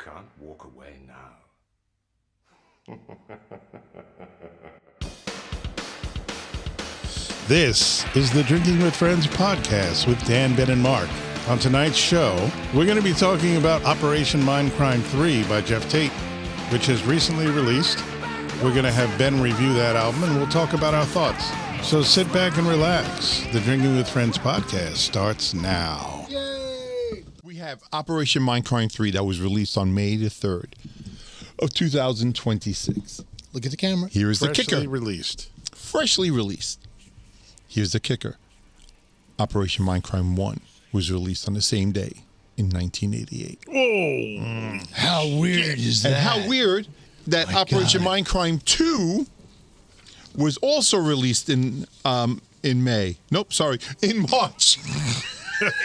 can't walk away now. This is the Drinking with Friends podcast with Dan, Ben, and Mark. On tonight's show, we're going to be talking about Operation Mindcrime III by Geoff Tate, which has recently released. We're going to have Ben review that album, and we'll talk about our thoughts. So sit back and relax. The Drinking with Friends podcast starts now. Yay! We have Operation Mindcrime III that was released on May the 3rd of 2026. Look at the camera. Here is the kicker. Freshly released. Here's the kicker. Operation Mindcrime I was released on the same day in 1988. Whoa! How weird is that? And how weird that Operation Mindcrime II was also released in May. Nope, sorry, in March.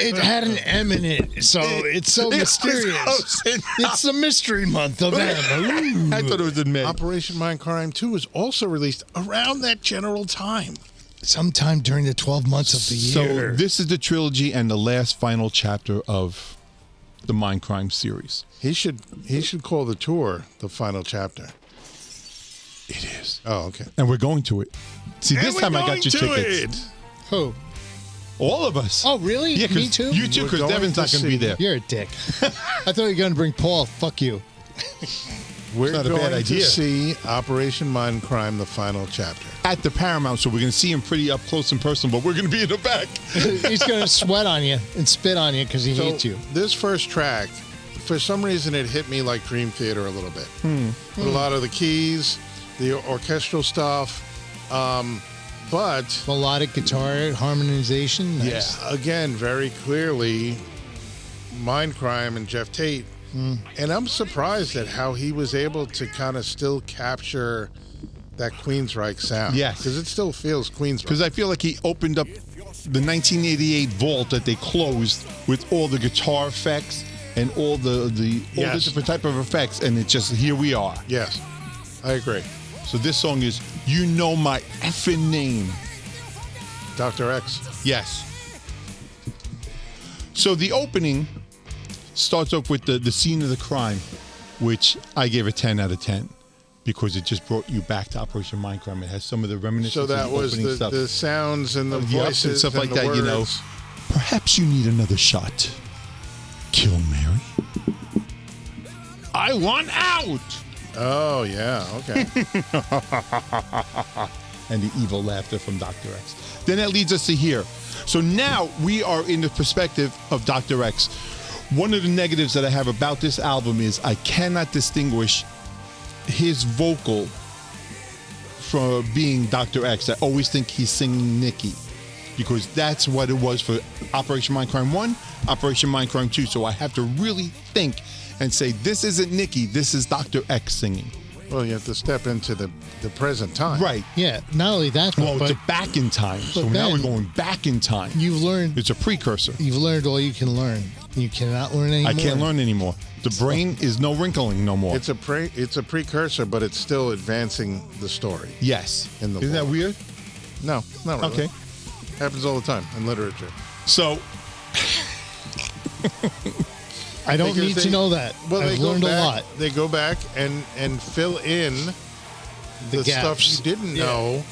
It had an M in it, so it's so mysterious. It's the mystery month of M. I thought it was in May. Operation Mindcrime II was also released around that general time. Sometime during the 12 months of the year. So this is the trilogy and the last final chapter of the Mindcrime series. He should call the tour the final chapter. It is. Oh, okay. And we're going to it. See, this time I got your tickets. Who? All of us. Oh, really? Yeah, Me too? You too, because Devin's not going to be there. You're a dick. I thought you were going to bring Paul. Fuck you. We're not a going bad to idea. see Operation Mindcrime, the final chapter. At the Paramount, so we're going to see him pretty up close and personal, but we're going to be in the back. He's going to sweat on you and spit on you because he hates you. This first track, for some reason, it hit me like Dream Theater a little bit. With a lot of the keys, the orchestral stuff, but Melodic guitar harmonization. Nice. yeah, again, very clearly, Mindcrime and Geoff Tate. And I'm surprised at how he was able to kind of still capture that Queensryche sound. Yes. Because it still feels Queensryche. Because I feel like he opened up the 1988 vault that they closed with all the guitar effects and all the different type of effects, and it's just, here we are. Yes, I agree. So this song is You Know My Effing Name. Dr. X. Yes. So the opening starts off with the scene of the crime, which I gave a 10 out of 10 because it just brought you back to Operation Mindcrime. It has some of the reminiscences So that of the was opening stuff. the sounds and the voices and stuff like the that, words. you know. Perhaps you need another shot. Kill Mary. I want out. Oh, yeah, okay. And the evil laughter from Dr. X. Then that leads us to here. So now we are in the perspective of Dr. X. One of the negatives that I have about this album is I cannot distinguish his vocal from being Dr. X. I always think he's singing Nikki because that's what it was for Operation Mindcrime 1, Operation Mindcrime 2. So I have to really think and say, this isn't Nikki, this is Dr. X singing. Well, you have to step into the present time. Right. Yeah, not only that, Well, but it's a back in time. So but now Ben, we're going back in time. you've learned It's a precursor. all you can learn. You cannot learn anymore. I can't learn anymore. The brain is no wrinkling no more. It's a precursor, but it's still advancing the story. Yes. In the Isn't that world. weird? No, not really. Okay. Happens all the time in literature. So I don't Because need they- to know that. Well, I've learned a lot. They go back and fill in the stuff gaps. you didn't know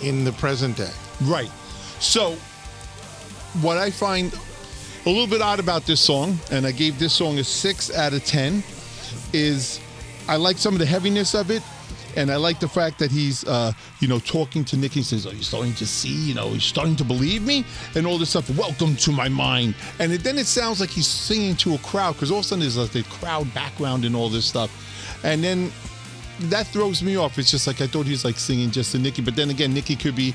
in the present day. right. So what I find a little bit odd about this song, and I gave this song a 6 out of 10, is I like some of the heaviness of it. And I like the fact that he's, talking to Nikki. He says, "Are you starting to see? You're starting to believe me?" And all this stuff. Welcome to my mind. And then it sounds like he's singing to a crowd because all of a sudden there's like the crowd background and all this stuff. And then that throws me off. It's just like I thought he was like singing just to Nikki. But then again, Nikki could be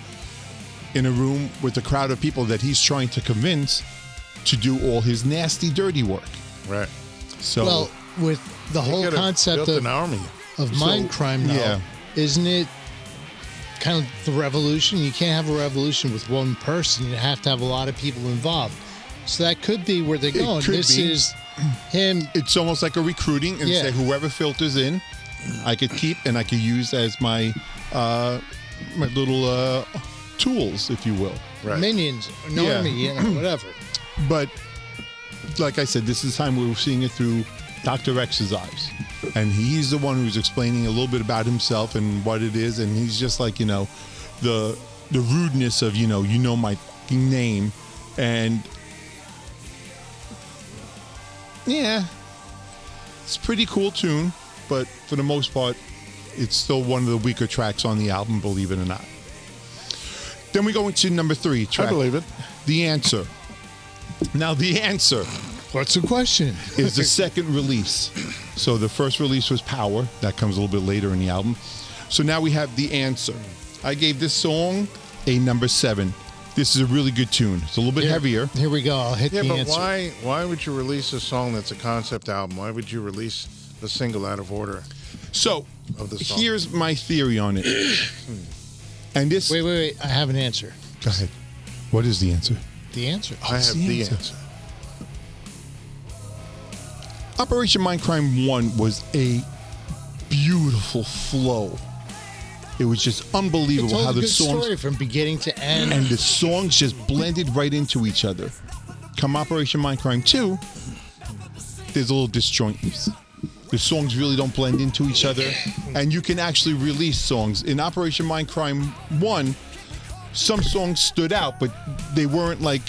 in a room with a crowd of people that he's trying to convince to do all his nasty, dirty work. Right. So, Well, with the whole Could've concept built of an army. Mindcrime, though, yeah. isn't it kind of the revolution? You can't have a revolution with one person. You have to have a lot of people involved. So that could be where they're going. could This be. is him. it's almost like a recruiting and Yeah. say whoever filters in, I could keep and I could use as my my little tools, if you will. Right. Minions, an Yeah. army, whatever. But like I said, this is the time we were seeing it through Dr. X's eyes. And he's the one who's explaining a little bit about himself and what it is. And he's just like, the rudeness of, my fucking name. And yeah, it's a pretty cool tune. But for the most part, it's still one of the weaker tracks on the album, believe it or not. Then we go into number 3 track. I believe it. The Answer. Now, The Answer What's the question? is the second release. So the first release was Power. That comes a little bit later in the album. So now we have The Answer. I gave this song a number 7. This is a really good tune. It's a little bit heavier. Here we go. I'll hit Yeah, the but answer. why would you release a song that's a concept album? Why would you release the single out of order? So Of the song. here's my theory on it. And this... Wait. I have an answer. Go ahead. What is the answer? The answer. I have the answer. Operation Mindcrime 1 was a beautiful flow. It was just It unbelievable told how a the good songs story from beginning to end. and the songs just blended right into each other. Come Operation Mindcrime 2, there's a little disjointness. The songs really don't blend into each other, and you can actually release songs. In Operation Mindcrime 1, some songs stood out, but they weren't like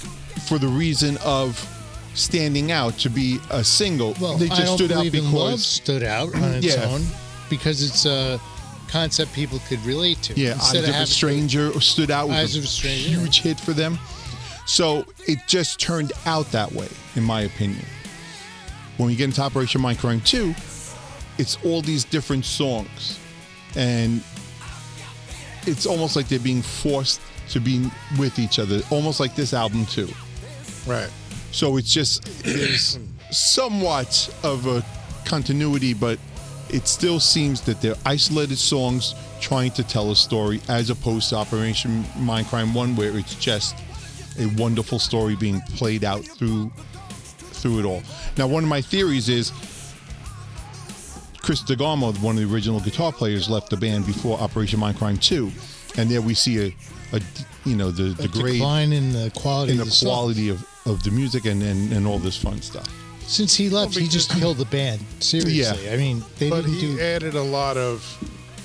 for the reason of standing out to be a single. Well, They just I don't stood out believe in Love because stood out on its Yeah. own because it's a concept people could relate to. Yeah, Instead Eyes of a having- Stranger stood out. Eyes Was of a a Stranger, huge hit for them. So it just turned out that way, in my opinion. When we get into Operation Mindcrime 2, it's all these different songs. And it's almost like they're being forced to be with each other, almost like this album too. Right. So it's just, there's somewhat of a continuity, but it still seems that they're isolated songs trying to tell a story, as opposed to Operation Mindcrime 1, where it's just a wonderful story being played out through it all. Now, one of my theories is Chris DeGarmo, one of the original guitar players, left the band before Operation Mindcrime 2, and there we see the grade decline in the quality in of the the song. quality of the music and all this fun stuff. Since he left, he just killed the band. Seriously. Yeah. I mean, they But didn't he do... added a lot of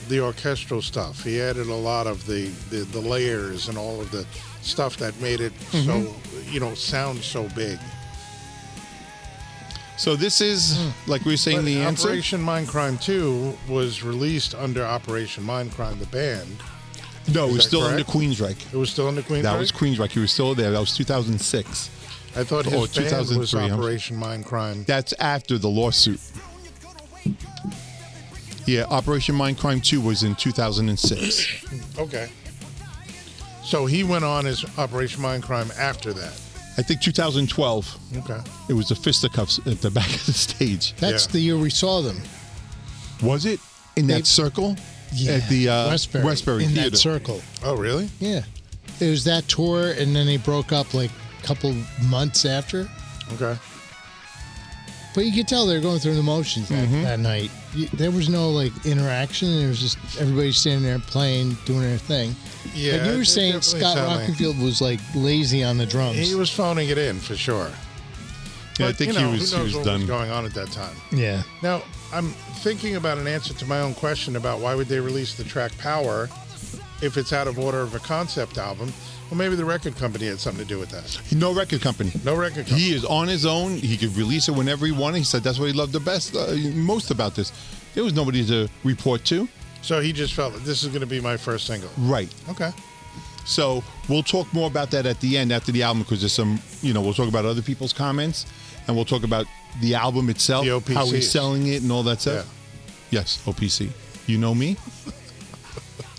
the orchestral stuff. He added a lot of the layers and all of the stuff that made it so, sound so big. So this is, like we were saying, But the answer. Operation Mindcrime 2 was released under Operation Mindcrime, the band. No, it was that still under correct? Queensryche. It was still under Queensryche? That was Queensryche. He was still there. That was 2006. I thought his Or band 2003, was I'm- Operation Mindcrime. That's after the lawsuit. Yeah, Operation Mindcrime 2 was in 2006. Okay. So he went on as Operation Mindcrime after that. I think 2012. Okay. It was the fisticuffs at the back of the stage. That's Yeah. the year we saw them. Was it in that circle at the Westbury in Theater? that circle. Oh, really? Yeah. It was that tour, and then they broke up like a couple months after. Okay. But you could tell they were going through the motions that night. There was no like interaction. It was just everybody standing there playing, doing their thing. Yeah. Like you were it saying, definitely Scott sounded like- Rockenfield was like lazy on the drums. He was phoning it in for sure. Yeah, I But, think who he knows was what done. was going on at that time. Yeah. Now, I'm thinking about an answer to my own question about why would they release the track Power if it's out of order of a concept album. Well, maybe the record company had something to do with that. No record company. No record company. He is on his own. He could release it whenever he wanted. He said that's what he loved the best, most about this. There was nobody to report to. So he just felt that this is going to be my first single. Right. Okay. So we'll talk more about that at the end after the album, because there's some, we'll talk about other people's comments, and we'll talk about the album itself, The OPCs. how he's selling it and all that stuff. Yes, OPC. You know me.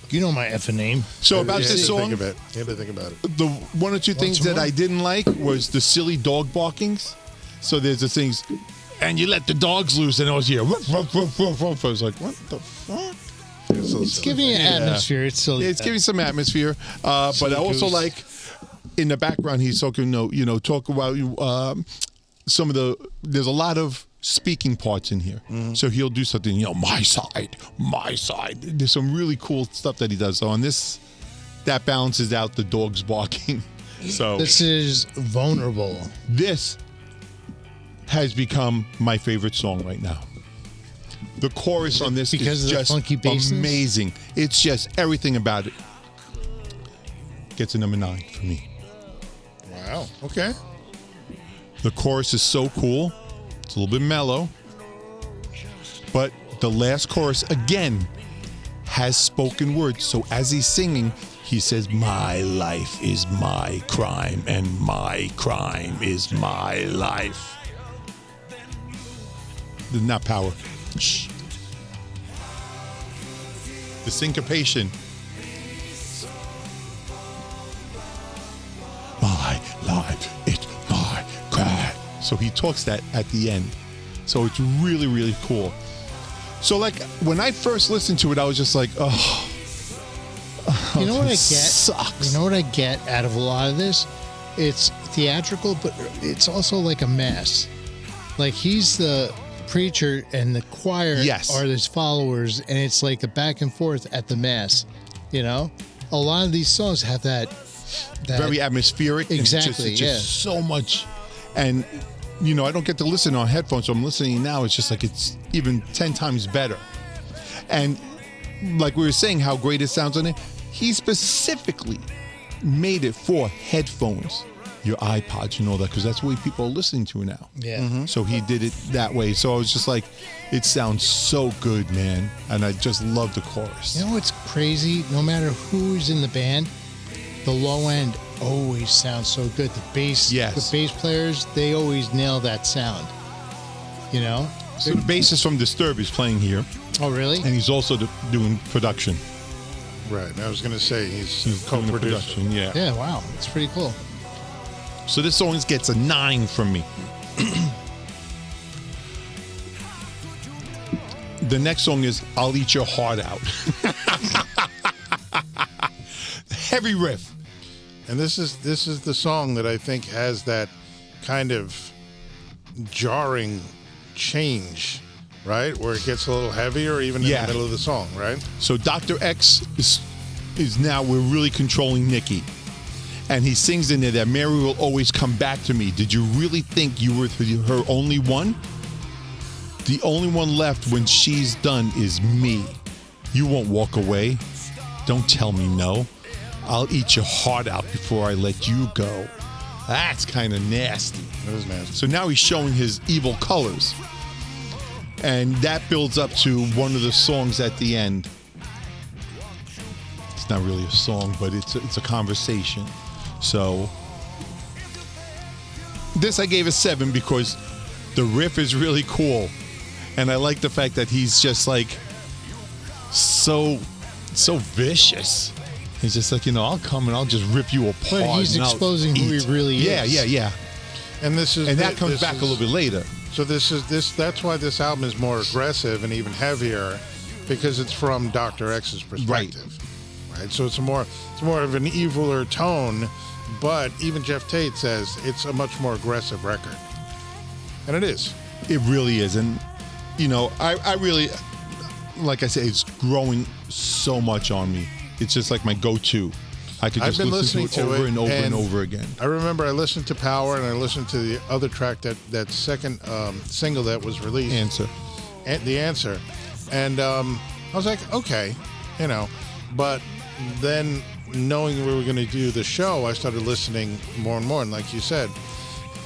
You know my effing name. So about You had this to song, think of it. You had to think about it. the one or two things that more? I didn't like was the silly dog barkings. So there's the things, and you let the dogs loose, and it was here. Woof, woof, woof, woof, woof. I was like, what the fuck? It's giving it atmosphere. It's still. Yeah, it's giving some atmosphere. But I also goose. like in the background he's talking. Talk about some of the. There's a lot of speaking parts in here, so he'll do something. My side. There's some really cool stuff that he does. So on this, that balances out the dogs barking. So This is vulnerable. this has become my favorite song right now. The chorus on this because is of the just funky basses? amazing. It's just everything about it. Gets a number 9 for me. Wow. Okay. The chorus is so cool. It's a little bit mellow. But the last chorus, again, has spoken words. So as he's singing, he says, my life is my crime, and my crime is my life. Not power. Shh. The syncopation. My life, it's my crime. So he talks that at the end. So it's really, really cool. So like when I first listened to it, I was just like, oh. You know what I get? Sucks. You know what I get out of a lot of this? It's theatrical, but it's also like a mass. Like he's the preacher and the choir Yes. are his followers, and it's like a back and forth at the mass. You know, a lot of these songs have that Very atmospheric. and Exactly, It's just so much. And, you know, I don't get to listen on headphones, so I'm listening now. It's just like it's even 10 times better. And like we were saying, how great it sounds on it. He specifically made it for headphones, your iPods and all that, because that's what people are listening to now. Yeah. So he did it that way. So I was just like, it sounds so good, man. And I just love the chorus. You know what's crazy? No matter who's in the band, the low end always sounds so good. The bass, Yes. the bass players, they always nail that sound. You know? So the bassist from Disturbed is playing here, Oh, really? and he's also doing production. Right. I was going to say he's He's doing the co-producer. production, yeah. Yeah. Wow. That's pretty cool. So this song gets a 9 from me. The next song is I'll Eat Your Heart Out. Heavy riff. And this is the song that I think has that kind of jarring change, right? Where it gets a little heavier even in Yeah. the middle of the song, right? So Dr. X is now, we're really controlling Nikki. And he sings in there that Mary will always come back to me. Did you really think you were her only one? The only one left when she's done is me. You won't walk away. Don't tell me no. I'll eat your heart out before I let you go. That's kind of nasty. That is nasty. So now he's showing his evil colors. And that builds up to one of the songs at the end. It's not really a song, but it's a conversation. So this I gave a 7 because the riff is really cool. And I like the fact that he's just like so vicious. He's just like, I'll come and I'll just rip you apart. But he's and I'll exposing who eat. he really is. Yeah. And this is And that comes back a little bit later. So that's why this album is more aggressive and even heavier, because it's from Dr. X's perspective. Right. So it's more of an eviler tone, but even Geoff Tate says it's a much more aggressive record. And it is. It really is. And, I really, like I said, it's growing so much on me. It's just like my go-to. I could I've just been listen listening to it to over it, and over and and over again. I remember I listened to Power and I listened to the other track, that second single that was released. Answer. The Answer. And I was like, okay, but then knowing we were going to do the show, I started listening more and more. And like you said,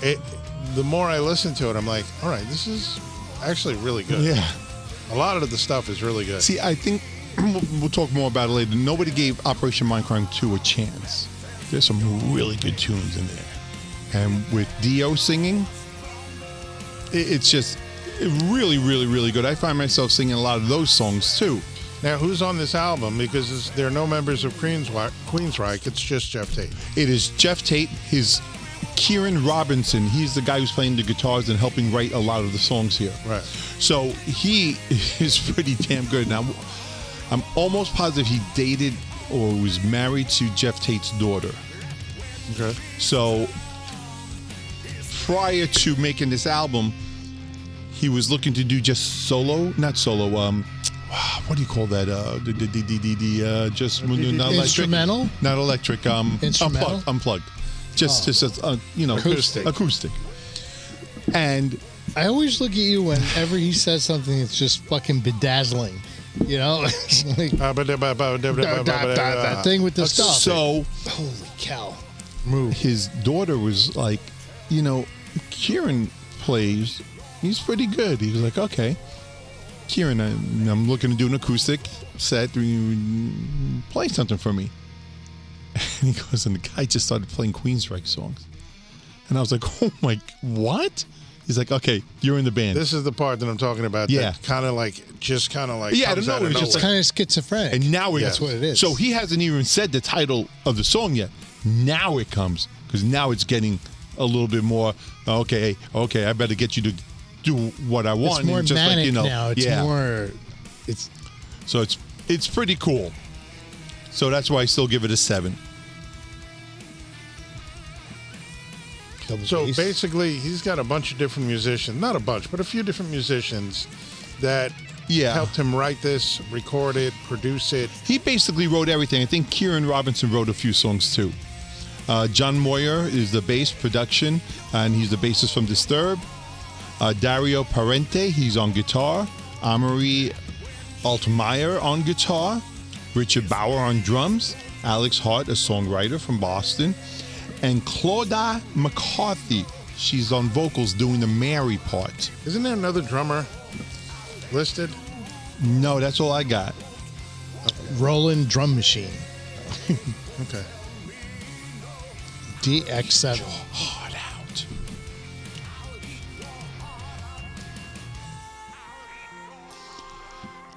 the more I listened to it, I'm like, all right, this is actually really good. Yeah. A lot of the stuff is really good. See, I think we'll talk more about it later. Nobody gave Operation Mindcrime 2 a chance. There's some really good tunes in there. And with Dio singing, it's just really, really, really good. I find myself singing a lot of those songs too. Now, who's on this album? Because there are no members of Queensryche. It's just Geoff Tate. It is Geoff Tate, his Kieran Robinson. He's the guy who's playing the guitars and helping write a lot of the songs here. Right. So he is pretty damn good. Now, I'm almost positive he dated or was married to Geoff Tate's daughter. Okay. So prior to making this album, he was looking to do just not solo. What do you call that? Just not electric. Instrumental? Not electric. Instrumental? Unplugged. Just acoustic. And I always look at you whenever he says something that's just fucking bedazzling. You know, it's like that thing with the stuff. So, holy cow! his daughter was like, Kieran plays. He's pretty good. He was like, okay, Kieran, I'm looking to do an acoustic set. Play something for me. And he goes, and the guy just started playing Queensryche songs. And I was like, oh my, what? He's like, okay, you're in the band. This is the part that I'm talking about. Yeah. Kind of like. Yeah, I don't know. It's It's kind of schizophrenic. And now that's what it is. So he hasn't even said the title of the song yet. Now it comes, because now it's getting a little bit more, okay, I better get you to do what I want. It's more and just manic like, now. It's more. So it's pretty cool. So that's why I still give it a 7. So bass. basically, he's got a bunch of different musicians. Not a bunch, but a few different musicians that helped him write this, record it, produce it. He basically wrote everything. I think Kieran Robinson wrote a few songs too. John Moyer is the bass production, and he's the bassist from Disturbed. Dario Parente, he's on guitar. Amory Altmaier on guitar. Richard Bauer on drums. Alex Hart, a songwriter from Boston. And Claudia McCarthy, she's on vocals doing the Mary part. Isn't there another drummer listed? No, that's all I got. Roland Drum Machine. Okay. DX7. Hard out.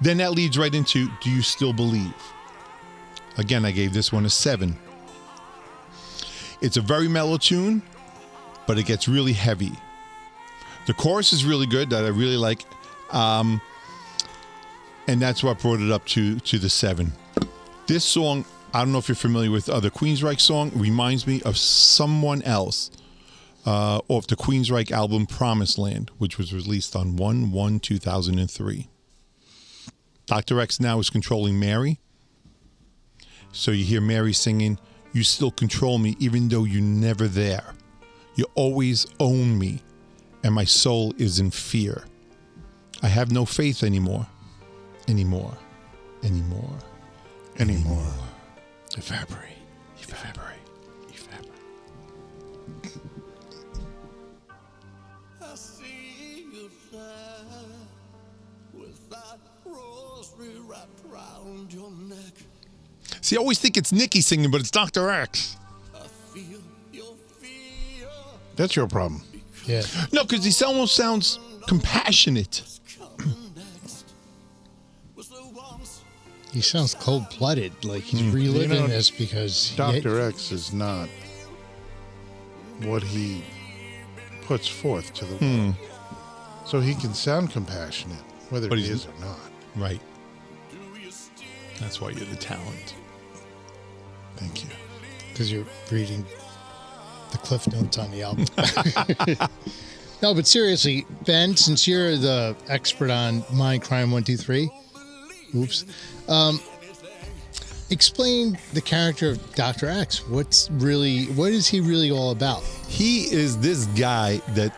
Then that leads right into, do you still believe? Again, I gave this one a 7. It's a very mellow tune, but it gets really heavy. The chorus is really good, that I really like, and that's what brought it up to the 7. This song, I don't know if you're familiar with other Queensryche song, reminds me of someone else off the Queensryche album Promised Land, which was released on 1/1/2003. Dr. X now is controlling Mary. So you hear Mary singing, "You still control me even though you're never there. You always own me, and my soul is in fear. I have no faith anymore. Anymore. Evaporate. I see you there with that rosary wrapped round your neck. See, I always think it's Nikki singing, but it's Dr. X. I feel your fear That's your problem. Yeah. No, because he almost sounds compassionate. coming next. Was the once He sounds cold-blooded. Like he's reliving this because Dr. X is not what he puts forth to the world. So he can sound compassionate, whether But he he's- is or not. Right. That's why you're the talent. Thank you. because you're reading the cliff notes on the album. No, but seriously, Ben, since you're the expert on Mindcrime 1, 2, 3, explain the character of Dr. X. What is he really all about? He is this guy that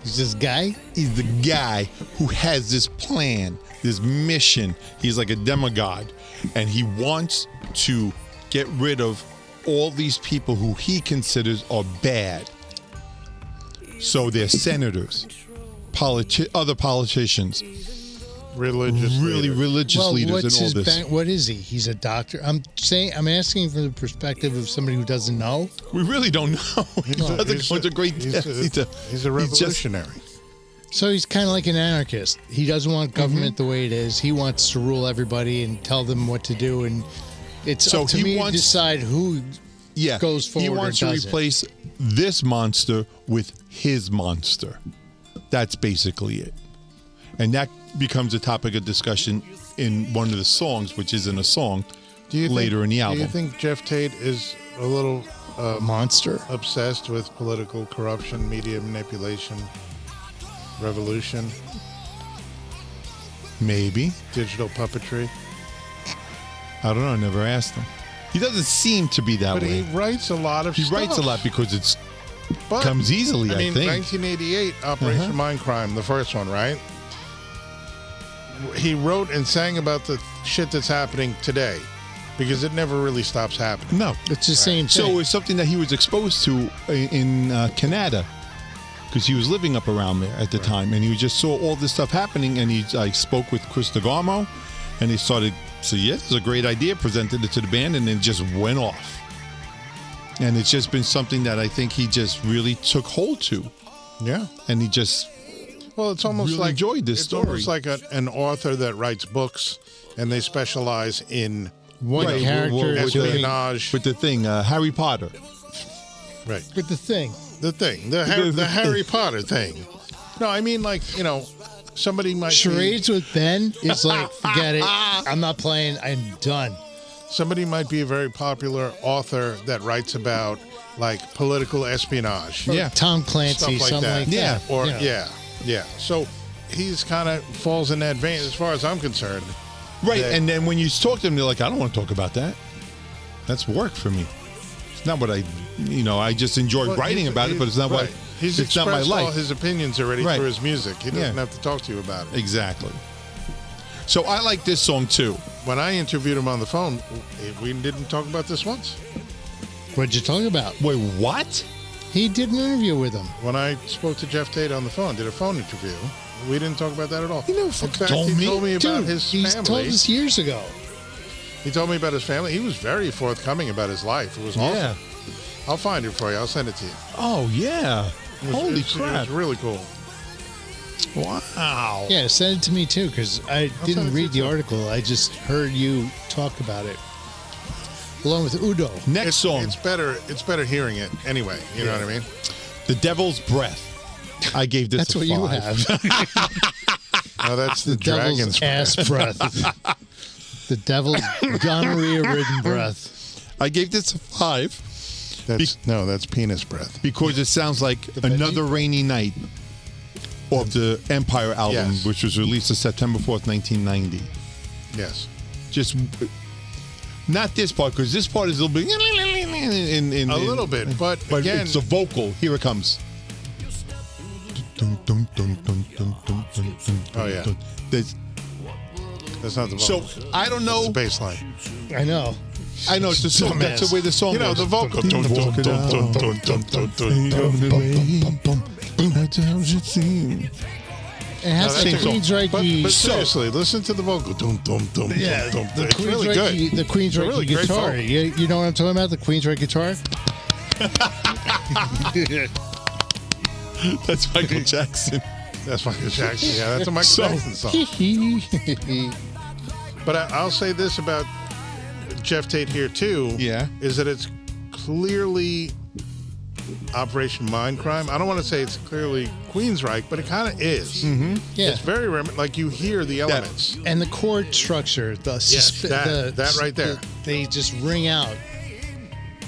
He's this guy? he's the guy who has this plan, this mission. He's like a demigod, and he wants to get rid of all these people who he considers are bad. So they're senators, other politicians, Religious really leader. religious leaders, and all this. What is he? He's a doctor. I'm asking from the perspective of somebody who doesn't know. We really don't know. He doesn't go into great depth. He's a revolutionary. So he's kind of like an anarchist. He doesn't want government the way it is. He wants to rule everybody and tell them what to do. And it's So up to he me wants- to decide who Yeah, goes forward he wants or to doesn't. replace this monster with his monster. That's basically it. And that becomes a topic of discussion in one of the songs, which isn't a song, later in the album. Do you think Geoff Tate is a little monster. obsessed with political corruption, media manipulation, revolution, Maybe. digital puppetry? I don't know. I never asked him. He doesn't seem to be that But way. he writes a lot of He stuff. writes a lot because it's But, Comes easily, I mean, think. 1988, Operation Mindcrime, the first one, right? He wrote and sang about the shit that's happening today because it never really stops happening. No. It's the same thing. So it's something that he was exposed to in Canada because he was living up around there at the time, and he just saw all this stuff happening, and he spoke with Chris DeGarmo, and he started, so yeah, this is a great idea, presented it to the band, and then just went off. And it's just been something that I think he just really took hold to, Yeah. and he just Well, it's almost really like enjoyed this it's story. almost like an author that writes books, and they specialize in One Right, character well, doing espionage. with the thing, Harry Potter. Right. with the thing. The thing, the Harry Potter thing. No, I mean, like, somebody might Charades with Ben is like, forget it. I'm not playing. I'm done. Somebody might be a very popular author that writes about like political espionage. Yeah. Tom Clancy, Stuff like something that. like Yeah. that. Or You know. yeah. So he's kind of falls in that vein as far as I'm concerned. Right, that- and then when you talk to them, they're like, I don't want to talk about that. That's work for me. It's not what I just enjoy Well, writing he's- about it, but it's not right. what, He's it's not my expressed all life. his opinions already Right. through his music. He doesn't Yeah. have to talk to you about it. Exactly. So I like this song too. When I interviewed him on the phone, we didn't talk about this once. What'd you talk about? Wait, what? He did an interview with him. When I spoke to Geoff Tate on the phone, did a phone interview, we didn't talk about that at all. He never In fucking fact, told he me. told me about Dude, his he's family. told us years ago. He told me about his family. He was very forthcoming about his life. It was awesome. Yeah. I'll find it for you. I'll send it to you. Oh yeah. It was- Holy it crap. was really cool. Wow. Yeah, send it to me too, because I send didn't it read to the you. article. I just heard you talk about it. Along with Udo. Next song, It's better hearing it anyway. You know what I mean? The Devil's Breath. I gave this That's a what 5. you have. No, that's the, The devil's dragon's ass breath. The devil's gonorrhea-ridden breath. I gave this a 5 That's penis breath. because it sounds like Another Rainy Night off the Empire album, Yes. which was released on September 4th, 1990. Yes. Just not this part, because this part is a little bit A little bit, but again, it's a vocal. Here it comes. Oh, yeah. There's- that's not the So vocal. I don't It's know. the bass line. I know. I know it's the song. That's the way the song You know, goes. the vocal. It has That's the same song. Queensryche. But seriously, listen to the vocal. Yeah, the It's really good. Queensryche, the Queensryche It's a really great guitar. vocal. You know what I'm talking about? The Queensryche guitar. That's Michael Jackson. That's Michael Jackson. Yeah, that's a Michael So- Jackson song. But I'll say this about Geoff Tate here too. Yeah. Is that it's clearly Operation Mindcrime. I don't want to say it's clearly Queensryche, but it kind of is. Mm-hmm. Yeah. It's very like you hear the elements. And the chord structure, that right there. they just ring out.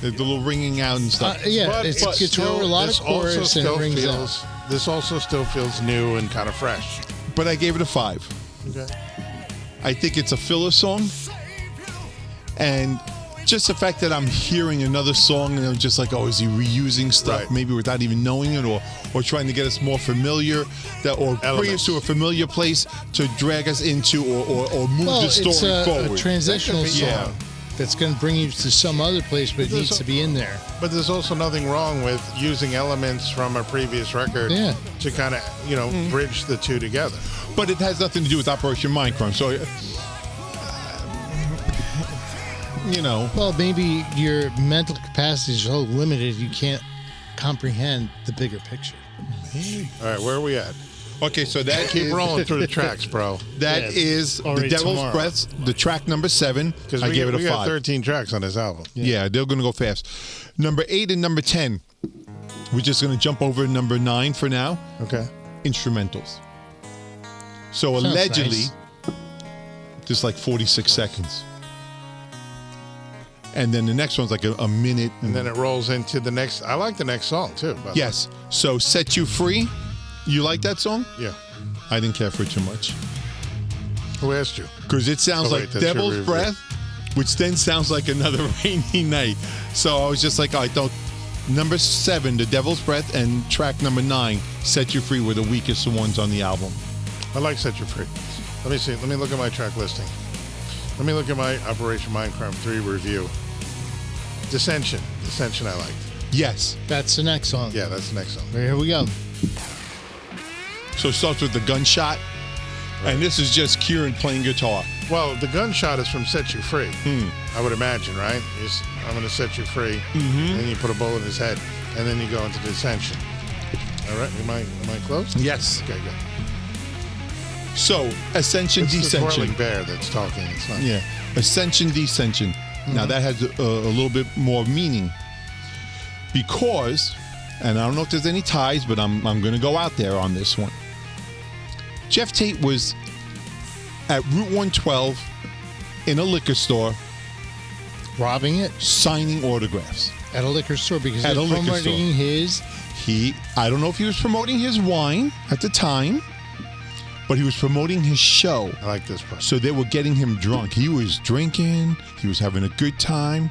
The little ringing out and stuff. Yeah, it's guitar still, with a lot of this also chorus and it still rings feels. This also still feels new and kind of fresh. But I gave it a 5. Okay. I think it's a filler song. And just the fact that I'm hearing another song and I'm just like, oh, is he reusing stuff? Right. Maybe without even knowing it, or trying to get us more familiar, or bring us Elements. to a familiar place to drag us into, or move Well, the story it's a forward. transitional That could be- song yeah. that's going to bring you to some other place, but it There's needs a- to be in there. But there's also nothing wrong with using elements from a previous record Yeah. to kind of, bridge the two together. But it has nothing to do with Operation Mindcrime. So, Well, maybe your mental capacity is so limited you can't comprehend the bigger picture. All right, where are we at? okay, so that Keep is- rolling through the tracks, bro. That Yeah, is already The Devil's tomorrow. Breath, the track number 7. Because I we, gave it we a got 5. 13 tracks on this album. Yeah, they're going to go fast. Number 8 and number 10. We're just going to jump over number 9 for now. Okay. Instrumentals. So Sounds allegedly, nice. just like 46 seconds. And then the next one's like a minute. And then it rolls into the next. I like the next song, too. by the way. Yes. So Set You Free. You like that song? Yeah. I didn't care for it too much. Who asked you? Because it sounds Oh, wait, like that's your Devil's review. Breath, which then sounds like Another Rainy Night. So I was just like, I don't. Number 7, The Devil's Breath, and track number 9, Set You Free, were the weakest ones on the album. I like Set You Free. Let me see. Let me look at my track listing. Let me look at my Operation Mindcrime 3 review. Dissension. Dissension I liked. Yes. That's the next song. Yeah, that's the next song. Here we go. So it starts with the gunshot, and this is just Kieran playing guitar. Well, the gunshot is from Set You Free. I would imagine, right? I'm going to set you free. And then you put a bullet in his head, and then you go into Dissension. All right? Am I close? Yes. Okay, good. So, Ascension, It's the Descension. swirling bear that's talking. It's not. Yeah. Ascension, Descension. Now, that has a little bit more meaning because, and I don't know if there's any ties, but I'm going to go out there on this one. Geoff Tate was at Route 112 in a liquor store Robbing it signing autographs. at a liquor store because At they're a liquor promoting his. I don't know if he was promoting his wine at the time, but he was promoting his show. I like this part. So they were getting him drunk. He was drinking. He was having a good time.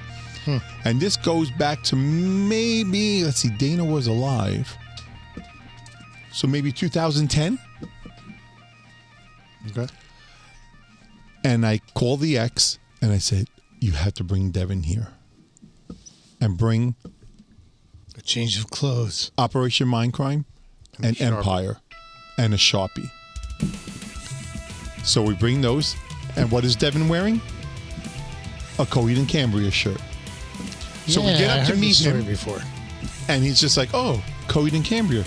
And this goes back to maybe, let's see, Dana was alive. So maybe 2010. Okay. And I called the ex and I said, you have to bring Devin here. And bring A change of clothes. Operation Mindcrime and a Sharpie. Empire and a Sharpie. So we bring those. And what is Devin wearing? A Coheed and Cambria shirt. So we get I up to heard meet this story him, before. and he's just like, oh, Coheed and Cambria.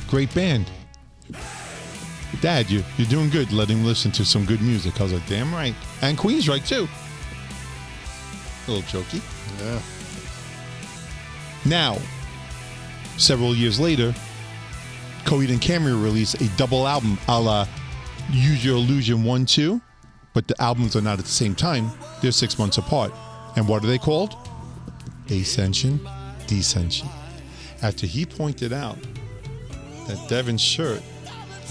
Great band. Dad, you're doing good. Let him listen to some good music. I was like, damn right. And Queensryche, too. A little jokey. Yeah. Now, several years later, Coheed and Cambria released a double album a la Use Your Illusion 1-2, but the albums are not at the same time. They're 6 months apart. And what are they called? Ascension, Descension. After he pointed out that Devin's shirt,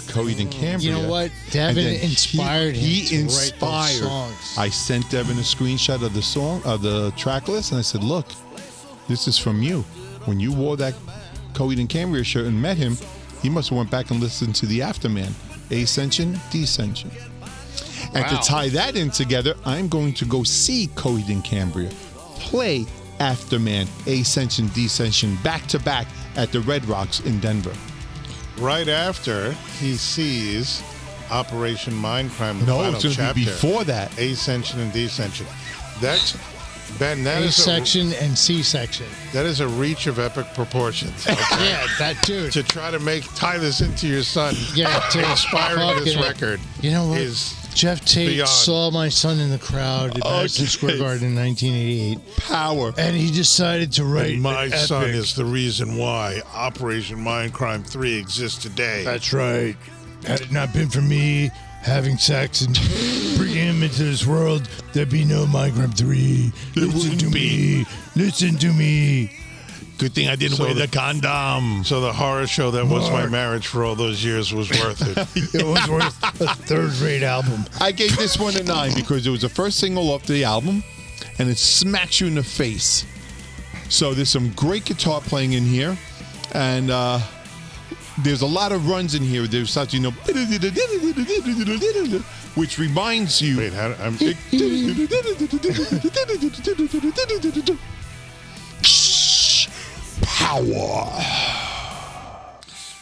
Coheed and Cambria. You know what? and Devin then inspired him he to write those inspired. songs. I sent Devin a screenshot of the song, of the track list, and I said, look, this is from you. When you wore that Coheed and Cambria shirt and met him, he must have went back and listened to the Afterman. Ascension, Descension. And to Wow. tie that in together, I'm going to go see Coheed and Cambria play Afterman, Ascension, Descension back to back at the Red Rocks in Denver. Right after he sees Operation Mindcrime, the No, final it's going to chapter. be before that. Ascension and Descension. That's Ben. That A is section and C section. that is a reach of epic proportions. Okay? Yeah, that dude. To try to tie this into your son, Yeah, to inspiring this fucking- record. You know what? Is Jeff Tate beyond. saw my son in the crowd at Madison Square Garden in 1988, Power. and he decided to write. my an son epic. is the reason why Operation Mindcrime 3 exists today. That's right. Had it not been for me having sex and bringing him into this world, there'd be no Mindcrime 3. Listen to me. Listen to me. Good thing I didn't So wear the- the condom. So the horror show that was my Mark. marriage for all those years was worth it. It was worth a third-rate album. I gave this one a 9 because it was the first single off the album, and it smacks you in the face. So there's some great guitar playing in here, and there's a lot of runs in here. There's such, which reminds you. Wait, I'm Power.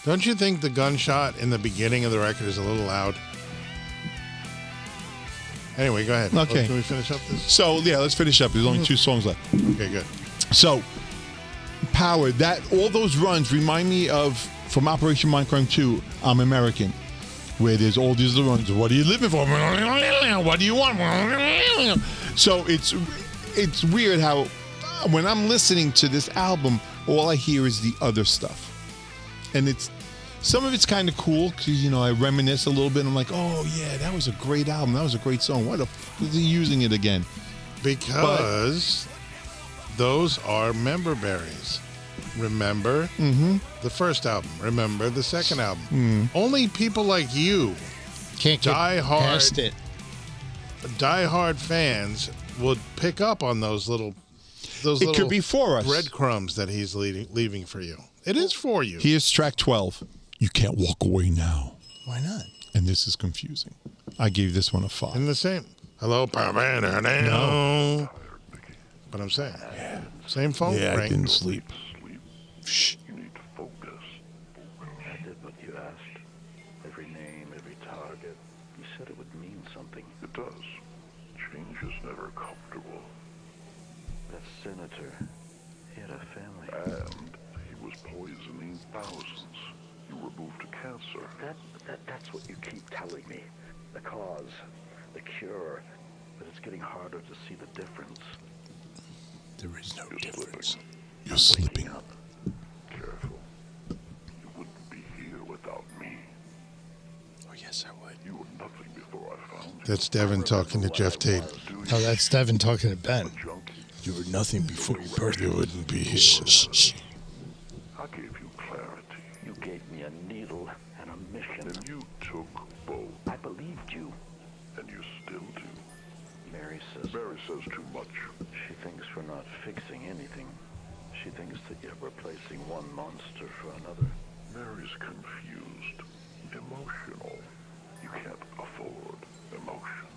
Don't you think the gunshot in the beginning of the record is a little loud? Anyway, go ahead. Okay. Can we finish up this? So yeah, let's finish up. There's only 2 songs left. Okay, good. So, Power, that all those runs remind me of from Operation Mindcrime 2, I'm American, where there's all these little runs. What are you living for? What do you want? So it's weird how when I'm listening to this album, all I hear is the other stuff, and some of it's kind of cool because I reminisce a little bit. I'm like, oh yeah, that was a great album. That was a great song. Why the fuck is he using it again? Because those are member berries. Remember the first album. Remember the second album. Only people like you, Can't get Die Hard. past it. die-hard fans, would pick up on those little those It little could be for us. breadcrumbs that he's leaving for you. It is for you. Here's track 12. You can't walk away now. Why not? And this is confusing. I gave this one a 5. In the same. Hello, no. But I'm saying, same phone Yeah, I ring. didn't sleep. Shh. You need to focus. I did what you asked. Every name, every target. You said it would mean something. It does. Change is never comfortable. That senator, he had a family. And he was poisoning thousands. You were moved to cancer. That's what you keep telling me. The cause, the cure. But it's getting harder to see the difference. There is no difference. You're sleeping. Up. Careful. You wouldn't be here without me. Oh, yes, I would. You were nothing before I found you. That's Devin talking to Geoff Tate. Oh, that's Devin talking to Ben. Junkie. You were nothing before you birthed. You wouldn't be here. I gave you clarity. You gave me a needle and a mission. And you took both. I believed you. And you still do. Mary says too much. She thinks we're not fixing anything. She thinks that you're replacing one monster for another. Mary's confused. Emotional. You can't afford emotion.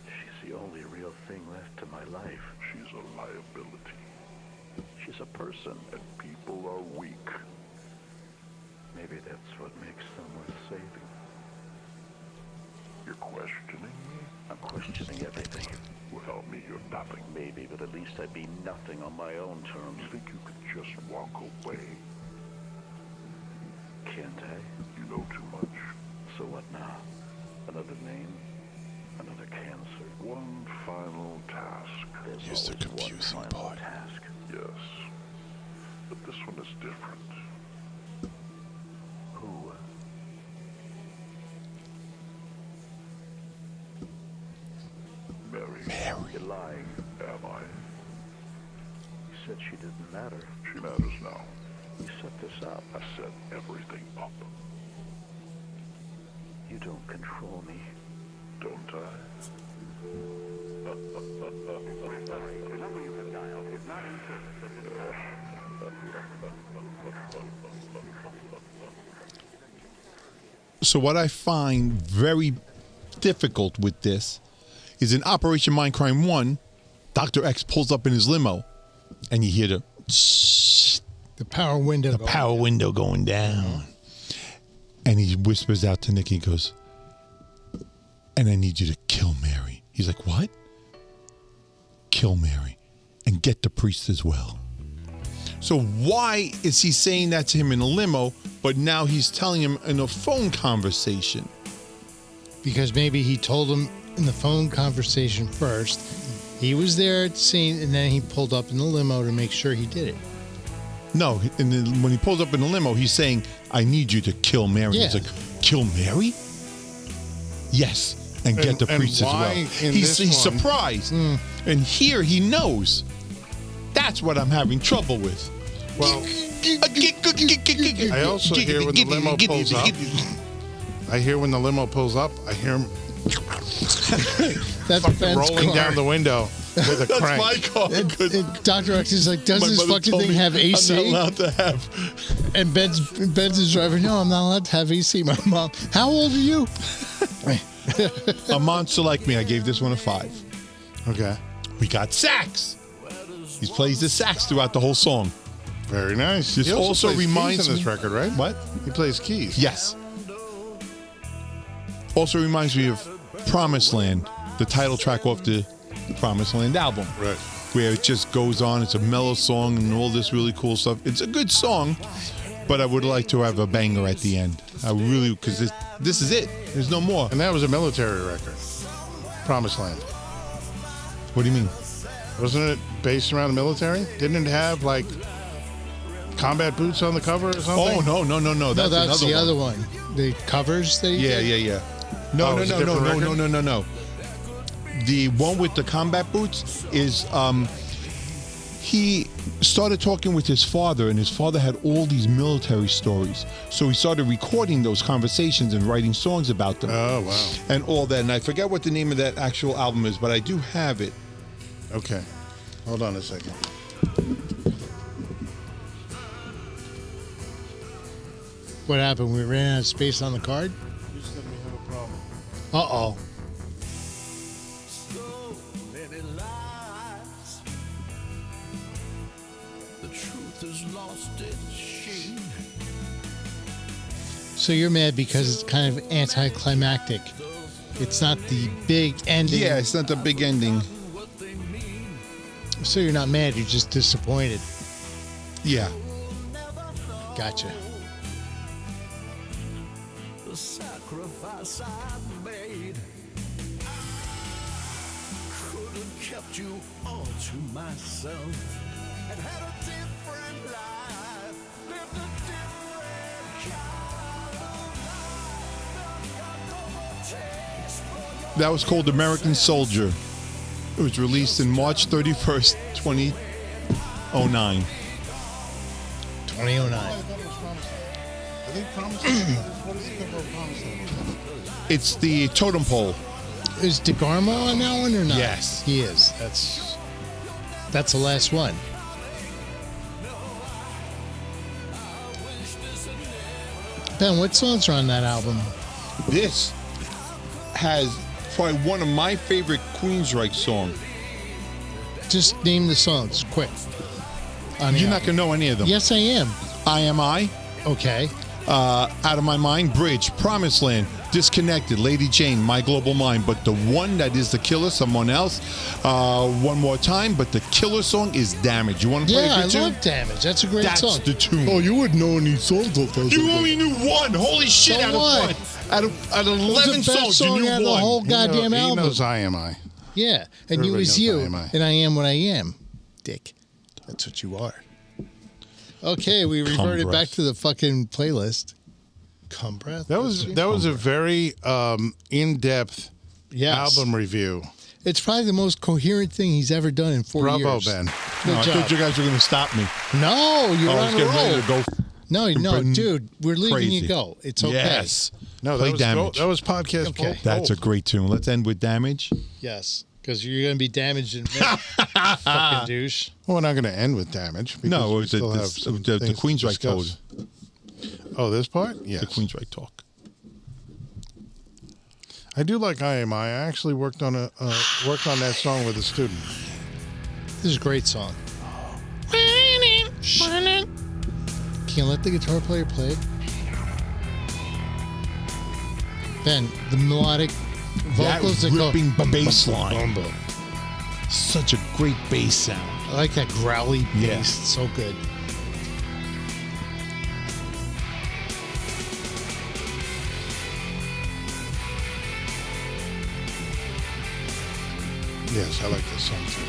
She's the only real thing left to my life. She's a liability. She's a person, and people are weak. Maybe that's what makes them worth saving. You're questioning me? I'm questioning everything. Without me, you're nothing. Maybe, but at least I'd be nothing on my own terms. You think you could just walk away? Can't I? You know too much. So what now? Another name? Another cancer? One final task. There's Here's the always confusing one final part. task. Yes. But this one is different. Who? Mary. You're lying. Am I? You said she didn't matter. She matters now. You set this up. I set everything up. You don't control me. Don't I? So what I find very difficult with this is in Operation Mindcrime 1, Dr. X pulls up in his limo, and you hear the power window. power window going down. And he whispers out to Nick, he goes, and I need you to kill Mary. He's like, what? Kill Mary and get the priest as well. So why is he saying that to him in a limo, but now he's telling him in a phone conversation? Because maybe he told him in the phone conversation first. He was there at the scene, and then he pulled up in the limo to make sure he did it. No, and then when he pulls up in the limo, he's saying, I need you to kill Mary. Yeah. He's like, kill Mary? Yes, and get the And priest as why well. in He's this one- surprised. And here he knows. That's what I'm having trouble with. Well, I also hear when the limo pulls up. I hear when the limo pulls up. I hear him That's fucking Ben's rolling car. down the window with a That's crank. my car. And Dr. X is like, does My this mother fucking told thing me have AC? I'm not allowed to have. And Ben's his driver. No, I'm not allowed to have AC. My mom. How old are you? A monster like me, I gave this one a 5. Okay. We got sax. He plays the sax throughout the whole song. Very nice. This He also plays reminds keys on this me- record, right? What? He plays keys. Yes. Also reminds me of Promised Land, the title track off the Promised Land album. Right. Where it just goes on. It's a mellow song and all this really cool stuff. It's a good song, but I would like to have a banger at the end. I really, because this is it. There's no more. And that was a military record. Promised Land. What do you mean? Wasn't it based around the military? Didn't it have like combat boots on the cover or something? Oh, no. No, That's that's another the one. other one. The covers that he did? Yeah. No, Oh, no, it's a no, no, different no, record? no. The one with the combat boots is he started talking with his father, and his father had all these military stories. So he started recording those conversations and writing songs about them. Oh, wow. And all that. And I forget what the name of that actual album is, but I do have it. Okay. Hold on a second. What happened? We ran out of space on the card? Just let me have a problem. Uh-oh. So many lies. The truth has lost its sheen. So you're mad because it's kind of anticlimactic. It's not the big ending. Yeah, it's not the big ending. So you're not mad, you're just disappointed. Yeah. Gotcha. The sacrifice I made could have kept you all to myself and had a different life, lived a different kind of life. Got no more taste for your That was called American Soldier. It was released in March 31st, 2009. 2009. I think Promise Land. What is the cover of Promise Land? It's the totem pole. Is DeGarmo on that one or not? Yes. He is. That's the last one. Ben, what songs are on that album? This has probably one of my favorite Queensryche songs. Just name the songs, quick. On the You're not album. going to know any of them. Yes, I am. I Am I, Okay. Out of My Mind, Bridge, Promised Land, Disconnected, Lady Jane, My Global Mind. But the one that is the killer, someone else, One More Time. But the killer song is Damage. You want to play Yeah, a I good tune? love Damage. That's a great That's song. the tune. you wouldn't know any songs of those. You only knew one. Holy shit! So out what? of what? Out of 11 It's the best songs, song you knew out of the one. whole goddamn He album. knows I Am I. Yeah, and you Everybody is knows you, I Am I. and I am what I am, Dick. That's what you are. Okay, we reverted breath. back to the fucking playlist. Come breath. That was a very in-depth Yes. album review. It's probably the most coherent thing he's ever done in 4 Bravo, years. Ben. Good I job. thought you guys were going to stop me. No, you're I was on a getting ready roll. to go. No, Been dude, we're leaving crazy. you go. It's okay. Yes. No, Play that was Damage. that was podcast. Okay. Gold. That's a great tune. Let's end with Damage. Yes, because you're going to be damaged in a minute. Fucking douche. Well, we're not going to end with Damage. because No, we it was still have the some the things to Queensryche discuss. told. Oh, this part? Yes. The Queensryche talk. I do like I Am I. I actually worked on that song with a student. This is a great song. Can you let the guitar player play it? Ben, the melodic vocals that go ripping bass line. boom, boom. Such a great bass sound. I like that growly bass. Yeah. It's so good. Yes, I like this song too.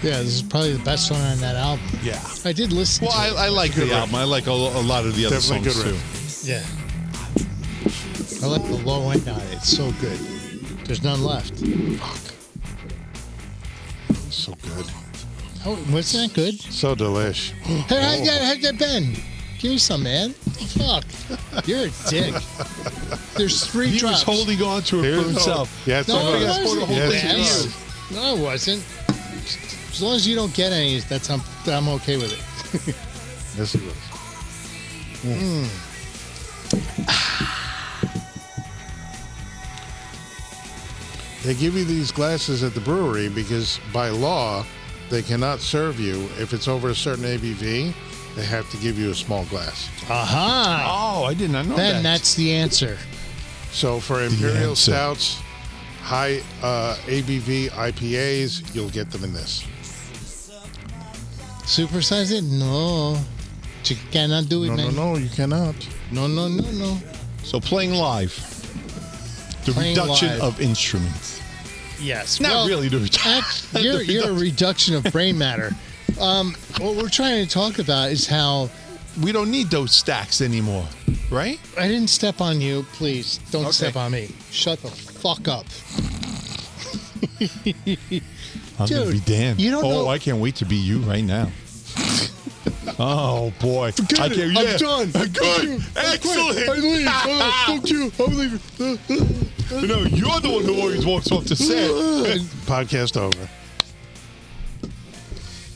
Yeah, this is probably the best song on that album. Yeah. I did listen Well, to it. I like the album. I like a lot of the other Definitely songs good too. riff. Yeah. I like the low end on it. It's so good. There's none left. Fuck. So good. Oh, wasn't that good? So delish. Hey, Ben. Give me some, man. Fuck. You're a dick. There's 3 He drops. was holding on to it Here's for the- himself. Yeah, it's No, all it good. That's for the wasn't. whole Yes, thing. it Yes. is. No, it wasn't. As long as you don't get any, I'm okay with it. Yes, it was. They give you these glasses at the brewery because by law, they cannot serve you if it's over a certain ABV. They have to give you a small glass. Aha. Oh, I did not know Ben, that. that's the answer. So for imperial answer. stouts, high ABV IPAs, you'll get them in this. Supersize it? No. You cannot do it, No, man. no, you cannot. No. So playing live. The Playing reduction live. of instruments. Yes. Not Well, really the reduction. You're a reduction of brain matter. What we're trying to talk about is how We don't need those stacks anymore, right? I didn't step on you. Please don't Okay. step on me. Shut the fuck up. I'm going to be Dan. you don't know- I can't wait to be you right now. Oh, boy. I'm done. Good. Excellent. I leave. Fuck you. I'm leaving. No, you're the one who always walks off the set. Podcast over.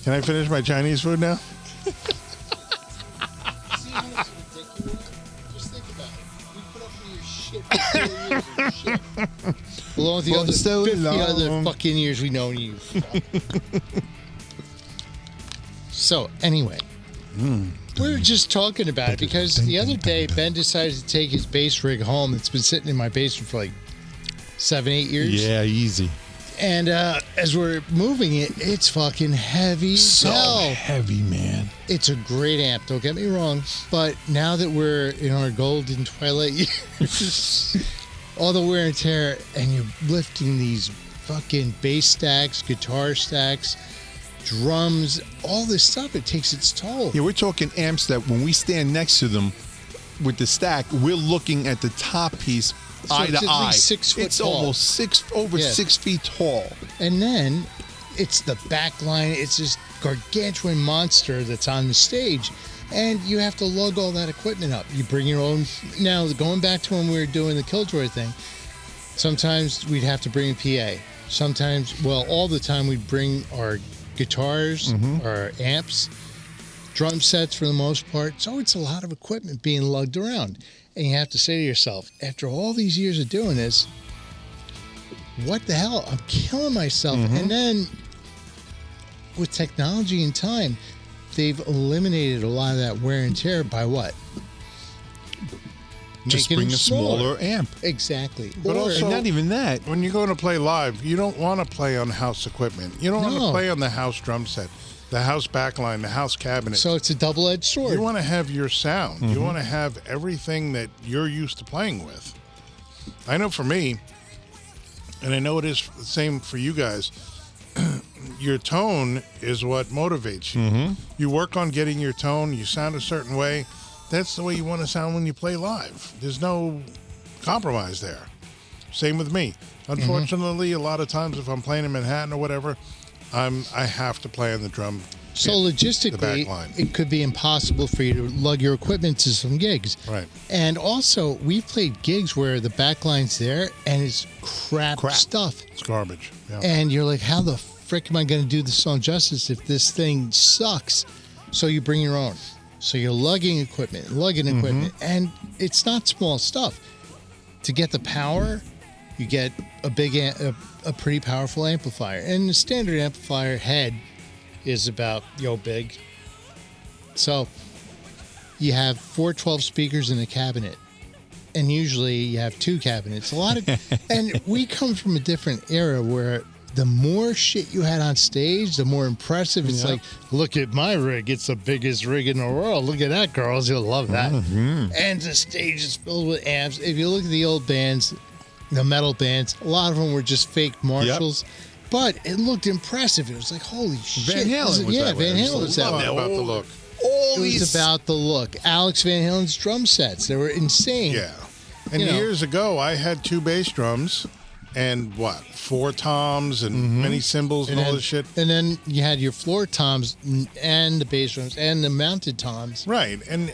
Can I finish my Chinese food now? See how it's ridiculous? Just think about it. We put up with your shit for 4 years and shit. Along with the other so 50 other long. fucking years we known you. So, anyway. We were just talking about it because the other day Ben decided to take his bass rig home. It's been sitting in my basement for like 7-8 years. Yeah, easy. And as we're moving it, it's fucking heavy as So hell. heavy, man. It's a great amp, don't get me wrong. But now that we're in our golden twilight years, all the wear and tear, and you're lifting these fucking bass stacks, guitar stacks, drums, all this stuff, it takes its toll. Yeah, we're talking amps that when we stand next to them with the stack, we're looking at the top piece eye it's to at eye. least 6 foot it's tall. almost over Yeah. 6 feet tall. And then it's the back line. It's this gargantuan monster that's on the stage. And you have to lug all that equipment up. You bring your own. Now, going back to when we were doing the Killjoy thing, sometimes we'd have to bring a PA. Sometimes, well, all the time we'd bring our guitars, our amps, drum sets for the most part. So it's a lot of equipment being lugged around. And you have to say to yourself, after all these years of doing this, what the hell? I'm killing myself. And then with technology and time, they've eliminated a lot of that wear and tear by what? Just Making bring them a smaller amp. Exactly. But Or- also- And not even that. When you're going to play live, you don't want to play on house equipment. You don't want No. to play on the house drum set, the house backline, the house cabinet. so it's a double-edged sword. You want to have your sound. You want to have everything that you're used to playing with. I know for me, and I know it is the same for you guys, your tone is what motivates you. You work on getting your tone, you sound a certain way. That's the way you want to sound when you play live. There's no compromise there. Same with me. Unfortunately, a lot of times if I'm playing in Manhattan or whatever, I have to play on the drum. So the logistically, back line. it could be impossible for you to lug your equipment to some gigs. Right. And also, we've played gigs where the backline's there and it's crap stuff. It's garbage. Yeah. And you're like, how the frick am I going to do the song justice if this thing sucks? So you bring your own. So you're lugging equipment, and it's not small stuff. To get the power, you get a pretty powerful amplifier. And the standard amplifier head is about big. So you have 412 speakers in a cabinet. And usually you have 2 cabinets. And we come from a different era where the more shit you had on stage, the more impressive. It's like, look at my rig. It's the biggest rig in the world. Look at that, girls. You'll love that. And the stage is filled with amps. If you look at the old bands, the metal bands, a lot of them were just fake Marshalls. But it looked impressive. It was like, holy shit. Van Halen was that way. Van Halen was that way. About the look. It was about the look. Alex Van Halen's drum sets, they were insane. Yeah. And You know. years ago, I had 2 bass drums and 4 toms and many cymbals and all this shit. And then you had your floor toms and the bass drums and the mounted toms. Right. And,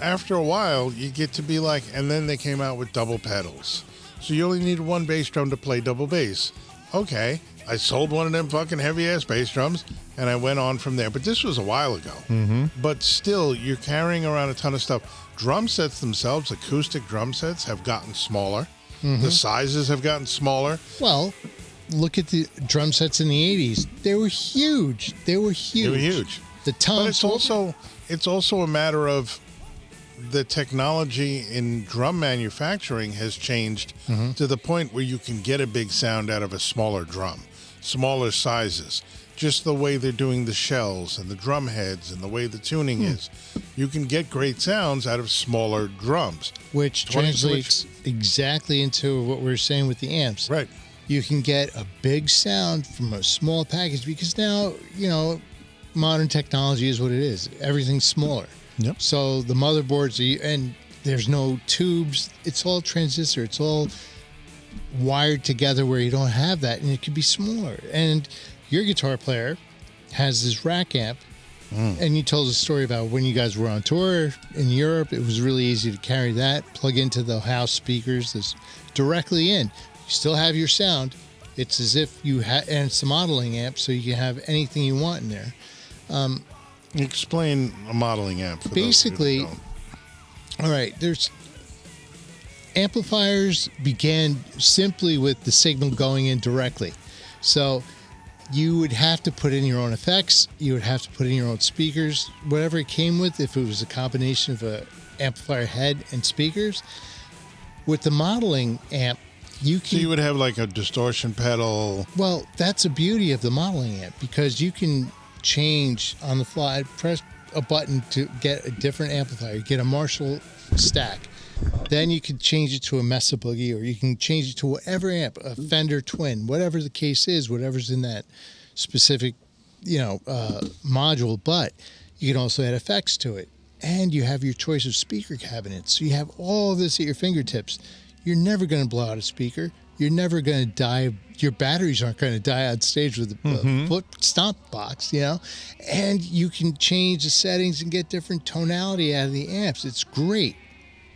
after a while, you get to be like, and then they came out with double pedals. So you only need 1 bass drum to play double bass. Okay. I sold one of them fucking heavy-ass bass drums, and I went on from there. But this was a while ago. But still, you're carrying around a ton of stuff. Drum sets themselves, acoustic drum sets, have gotten smaller. The sizes have gotten smaller. Well, look at the drum sets in the 80s. They were huge. They were huge. The toms. But it's also a matter of the technology in drum manufacturing has changed to the point where you can get a big sound out of a smaller drum, smaller sizes. Just the way they're doing the shells and the drum heads and the way the tuning is. You can get great sounds out of smaller drums. Which 20 translates exactly into what we were saying with the amps. Right. You can get a big sound from a small package because now, modern technology is what it is. Everything's smaller. Yep. So the motherboards, and there's no tubes. It's all transistor. It's all wired together where you don't have that, and it could be smaller. And your guitar player has this rack amp, and you told a story about when you guys were on tour in Europe. It was really easy to carry that, plug into the house speakers that's directly in. You still have your sound. It's as if you had, and it's a modeling amp, so you can have anything you want in there. Explain a modeling amp. For Basically, those who don't. all right, there's amplifiers began simply with the signal going in directly. So you would have to put in your own effects. You would have to put in your own speakers, whatever it came with, if it was a combination of a amplifier head and speakers. With the modeling amp, you can... So you would have like a distortion pedal. Well, that's the beauty of the modeling amp, because you can change on the fly, press a button to get a different amplifier, get a Marshall stack. Then you can change it to a Mesa Boogie, or you can change it to whatever amp, a Fender Twin, whatever the case is, whatever's in that specific, module. But you can also add effects to it, and you have your choice of speaker cabinets. So you have all this at your fingertips. You're never going to blow out a speaker. You're never going to die. Your batteries aren't going to die on stage with a foot stomp box, And you can change the settings and get different tonality out of the amps. It's great.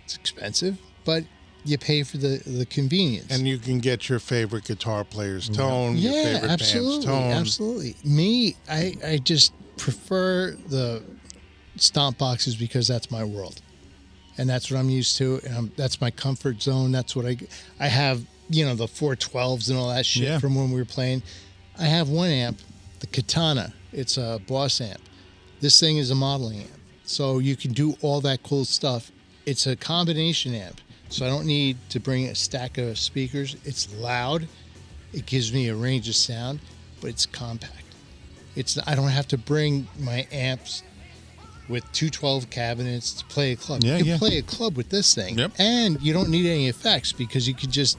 It's expensive, but you pay for the convenience. And you can get your favorite guitar player's tone, your favorite absolutely, band's tone. Absolutely. Me, I just prefer the stomp boxes because that's my world. And that's what I'm used to. And that's my comfort zone. That's what I have, the 412s and all that shit from when we were playing. I have one amp, the Katana. It's a Boss amp. This thing is a modeling amp. So you can do all that cool stuff. It's a combination amp, so I don't need to bring a stack of speakers. It's loud. It gives me a range of sound, but it's compact. I don't have to bring my amps with 212 cabinets to play a club. You can play a club with this thing, and you don't need any effects because you can just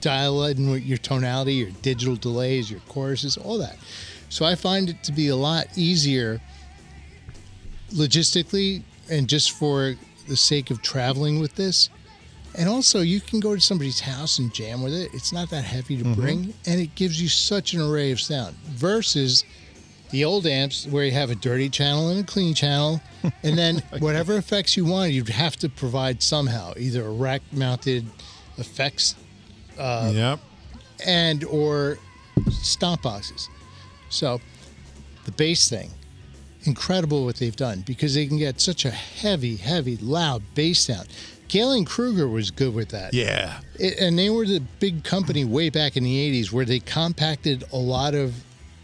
dial in with your tonality, your digital delays, your choruses, all that. So I find it to be a lot easier logistically and just for the sake of traveling with this. And also you can go to somebody's house and jam with it. It's not that heavy to bring, and it gives you such an array of sound versus the old amps where you have a dirty channel and a clean channel, and then whatever effects you want, you'd have to provide somehow, either a rack mounted effects and or stomp boxes. So the bass thing, incredible what they've done, because they can get such a heavy, loud bass sound. Galen Kruger was good with that. Yeah. And they were the big company way back in the 80s where they compacted a lot of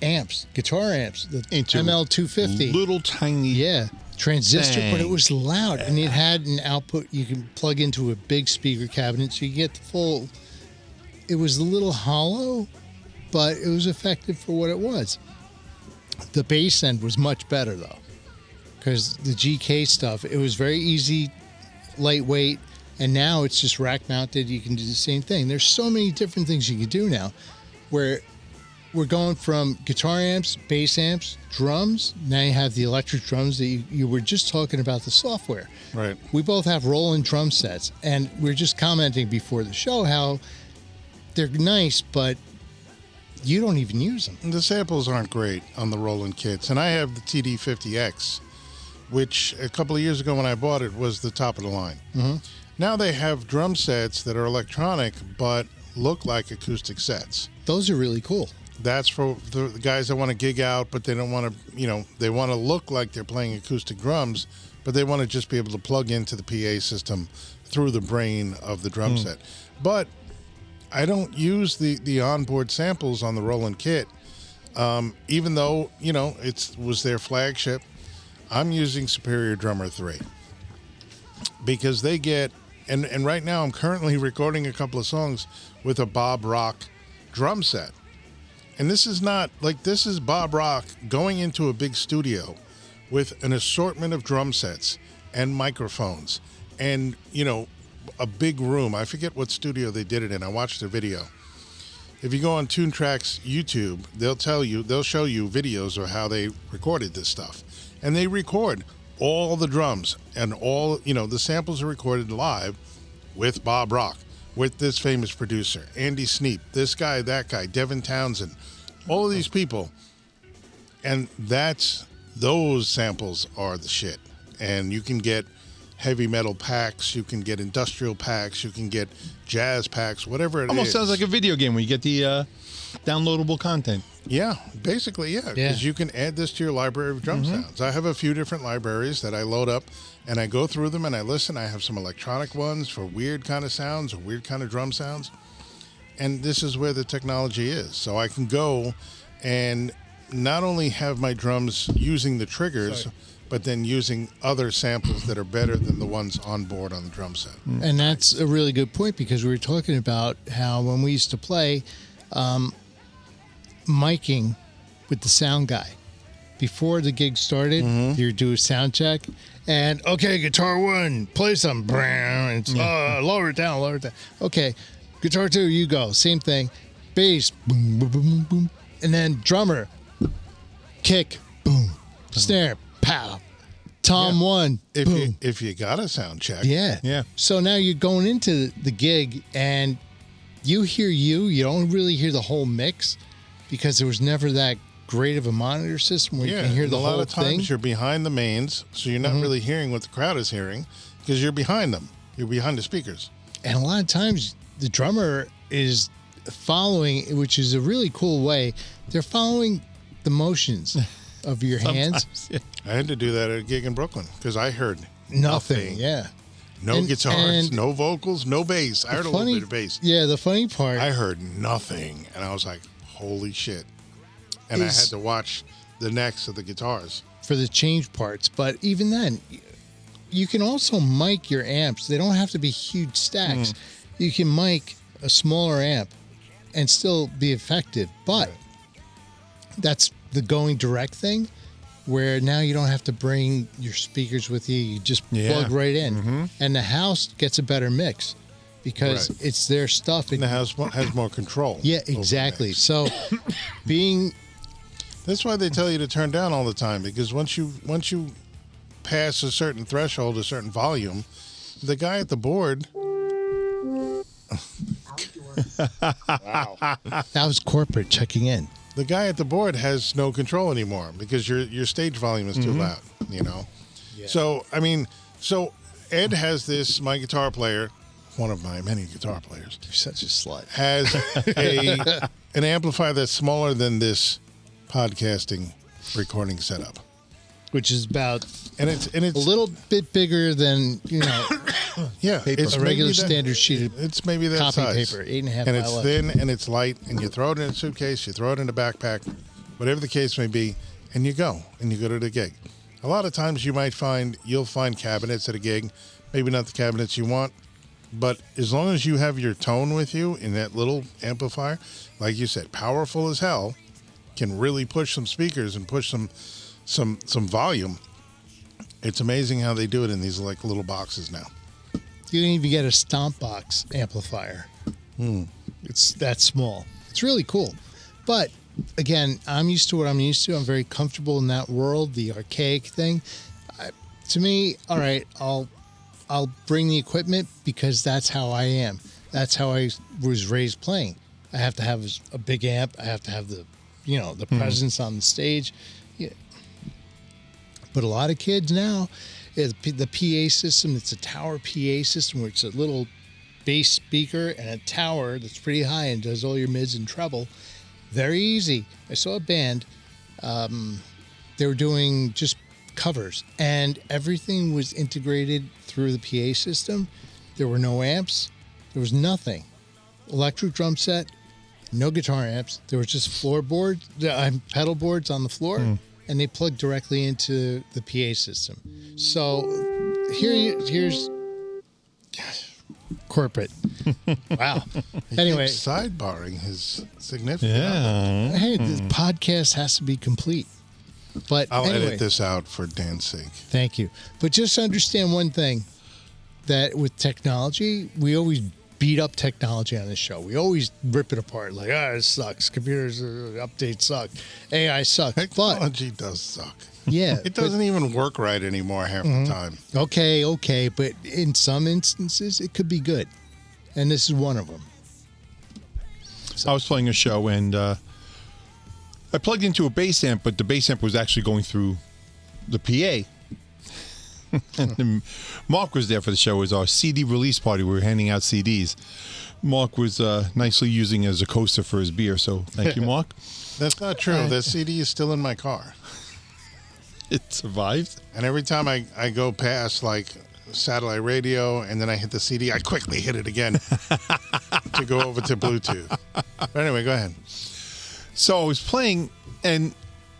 amps, guitar amps, the ML250. Little tiny transistor, but it was loud. And it had an output you can plug into a big speaker cabinet so you get the full. It was a little hollow, but it was effective for what it was. The bass end was much better, though, because the GK stuff, it was very easy, lightweight, and now it's just rack-mounted. You can do the same thing. There's so many different things you can do now, where we're going from guitar amps, bass amps, drums. Now you have the electric drums that you were just talking about the software. Right. We both have Roland drum sets, and we were just commenting before the show how they're nice, but you don't even use them. The samples aren't great on the Roland kits. And I have the TD50X, which a couple of years ago when I bought it was the top of the line. Now they have drum sets that are electronic but look like acoustic sets. Those are really cool. That's for the guys that want to gig out, but they don't want to, they want to look like they're playing acoustic drums, but they want to just be able to plug into the PA system through the brain of the drum set. But I don't use the onboard samples on the Roland kit, even though, it was their flagship. I'm using Superior Drummer 3 because they get, and right now I'm currently recording a couple of songs with a Bob Rock drum set. And this is Bob Rock going into a big studio with an assortment of drum sets and microphones and, a big room. I forget what studio they did it in. I watched the video. If you go on TuneTrack's YouTube, they'll show you videos of how they recorded this stuff. And they record all the drums and all, the samples are recorded live with Bob Rock, with this famous producer, Andy Sneap, this guy, that guy, Devin Townsend, all of these people. And those samples are the shit. And you can get heavy metal packs, you can get industrial packs, you can get jazz packs, whatever it is. Almost sounds like a video game when you get the downloadable content. Yeah, basically, yeah. Because you can add this to your library of drum sounds. I have a few different libraries that I load up, and I go through them and I listen. I have some electronic ones for weird kind of sounds or weird kind of drum sounds. And this is where the technology is. So I can go and not only have my drums using the triggers, but then using other samples that are better than the ones on board on the drum set. And that's a really good point, because we were talking about how when we used to play, miking with the sound guy. Before the gig started, you do a sound check, and okay, guitar 1, play some, and it's, lower it down. Okay, guitar 2, you go, same thing. Bass, boom, boom, boom, boom, and then drummer, kick, boom, snare, pow. Tom 1, boom. If you got a sound check. Yeah. So now you're going into the gig and you hear you don't really hear the whole mix, because there was never that great of a monitor system where you can hear the whole thing. A lot of times you're behind the mains, so you're not really hearing what the crowd is hearing, because you're behind them. You're behind the speakers. And a lot of times the drummer is following, which is a really cool way. They're following the motions of your hands. I had to do that at a gig in Brooklyn because I heard nothing. Yeah. No guitars, no vocals, no bass. I heard a little bit of bass. Yeah, the funny part. I heard nothing, and I was like, holy shit. And I had to watch the necks of the guitars. For the change parts. But even then, you can also mic your amps. They don't have to be huge stacks. You can mic a smaller amp and still be effective. But that's the going direct thing, where now you don't have to bring your speakers with you. You just plug right in. And the house gets a better mix because it's their stuff. And the house has more control. Yeah, exactly. So that's why they tell you to turn down all the time, because once you pass a certain threshold, a certain volume, the guy at the board. Wow. That was corporate checking in. The guy at the board has no control anymore because your stage volume is too loud, you know? Yeah. So Ed has this, my guitar player, one of my many guitar players. You're such a slut. Has an amplifier that's smaller than this podcasting recording setup. Which is about and it's a little bit bigger than, it's a regular standard sheet of it's maybe that copy size. paper, 8.5 and it's thin and it's light, and you throw it in a suitcase, you throw it in a backpack, whatever the case may be, and you go to the gig. A lot of times you'll find cabinets at a gig, maybe not the cabinets you want, but as long as you have your tone with you in that little amplifier, like you said, powerful as hell, can really push some speakers and push some volume. It's amazing how they do it in these like little boxes now. You can even get a stomp box amplifier. It's that small. It's really cool. But again, I'm used to what I'm used to. I'm very comfortable in that world, the archaic thing. To me, all right, I'll bring the equipment because that's how I am. That's how I was raised playing. I have to have a big amp. I have to have the presence on the stage. Yeah. But a lot of kids now, the PA system, it's a tower PA system where it's a little bass speaker and a tower that's pretty high and does all your mids and treble. Very easy. I saw a band. They were doing just covers, and everything was integrated through the PA system. There were no amps. There was nothing. Electric drum set, no guitar amps. There was just floorboards, pedal boards on the floor. And they plug directly into the PA system. So here's corporate. Wow. Anyway, sidebarring his significant. Yeah. Hey, this podcast has to be complete. But I'll anyway, edit this out for Dan's sake. Thank you. But just understand one thing, that with technology, we always beat up technology on this show. We always rip it apart like, it sucks. Computers updates suck. AI sucks. Technology does suck. Yeah. It doesn't even work right anymore half the time. Okay. But in some instances, it could be good. and this is one of them. I was playing a show, and I plugged into a bass amp, but the bass amp was actually going through the PA. And then Mark was there for the show. It was our CD release party. We were handing out CDs. Mark was nicely using it as a coaster for his beer, so thank you, Mark. That's not true. The CD is still in my car. It survived. And every time I go past, like, satellite radio, and then I hit the CD, I quickly hit it again to go over to Bluetooth. But anyway, go ahead. So I was playing, and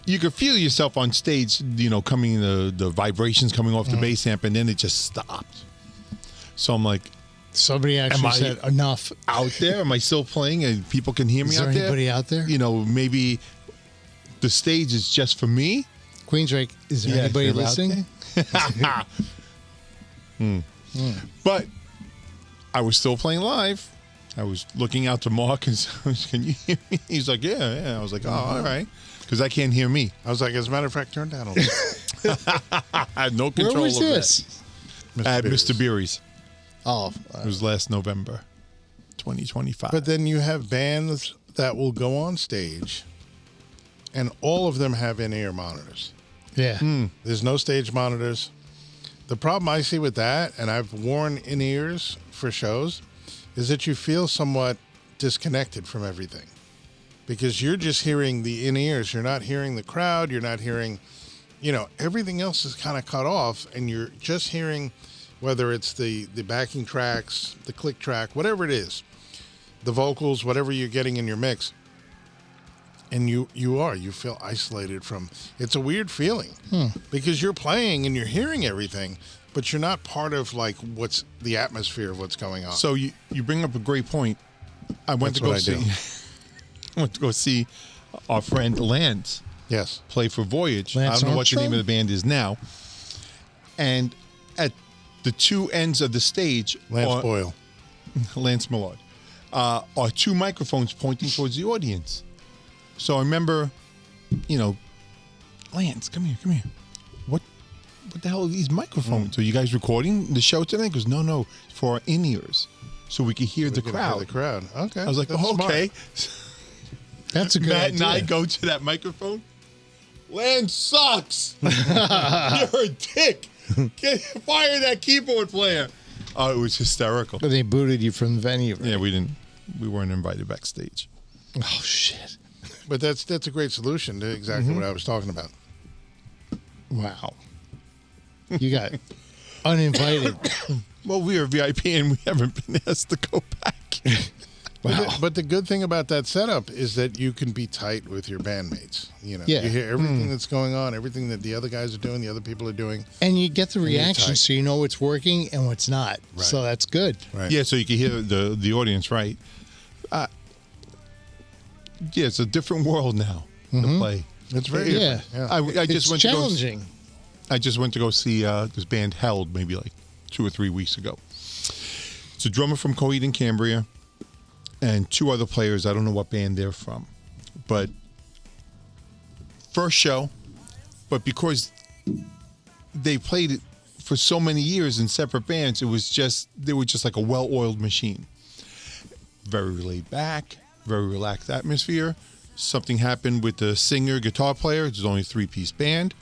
you could feel yourself on stage, coming the vibrations coming off the bass amp, and then it just stopped. So I'm like, somebody actually said enough out there. Am I still playing, and people can hear me Is out there there? anybody out there? Maybe the stage is just for me. Queensrÿche, is there Yeah, anybody they're out listening? But I was still playing live. I was looking out to Mark and said, can you hear me? He's like, yeah. I was like, oh, all right. Because I can't hear me. I was like, as a matter of fact, turn down a little. I had no control Where was over this? that. At Mr. Beery's. Oh, It was last November, 2025. But then you have bands that will go on stage, and all of them have in-ear monitors. yeah. There's no stage monitors. The problem I see with that, and I've worn in-ears for shows, is that you feel somewhat disconnected from everything. Because you're just hearing the in-ears. You're not hearing the crowd. You're not hearing, everything else is kind of cut off, and you're just hearing whether it's the backing tracks, the click track, whatever it is, the vocals, whatever you're getting in your mix. And you feel isolated from, it's a weird feeling because you're playing and you're hearing everything, but you're not part of like what's the atmosphere of what's going on. So you bring up a great point. I went That's to go what I see. do. I went to go see our friend Lance Yes. play for Voyage. Lance I don't know what the Armstrong? name of the band is now. And at the two ends of the stage, Lance Boyle. Lance Millard, are two microphones pointing towards the audience. So I remember, Lance, come here. What the hell are these microphones? Are you guys recording the show today? He goes, no, for our in-ears, so we could hear the We can crowd. hear the crowd. Okay. I was like, That's smart. okay. That's a good Matt idea. and I go to that microphone. Lance sucks. You're a dick. Fire that keyboard player. Oh, it was hysterical. But they booted you from the venue. Right? Yeah, we weren't invited backstage. Oh, shit. But that's a great solution to exactly what I was talking about. Wow. You got uninvited. Well, we are VIP and we haven't been asked to go back. But the good thing about that setup is that you can be tight with your bandmates. Yeah. You hear everything that's going on, everything that the other guys are doing, the other people are doing. And you get the you're reaction, tight. so you know what's working and what's not. Right. So that's good. Right. Yeah, so you can hear the audience, right? Yeah, it's a different world now to play. It's very Yeah. different. I just It's went challenging. I just went to go see this band Held maybe like 2 or 3 weeks ago. It's a drummer from Coed and Cambria and 2 other players. I don't know what band they're from. But first show, but because they played it for so many years in separate bands, they were just like a well-oiled machine. Very laid back, very relaxed atmosphere. Something happened with the singer, guitar player. It's only a 3-piece band.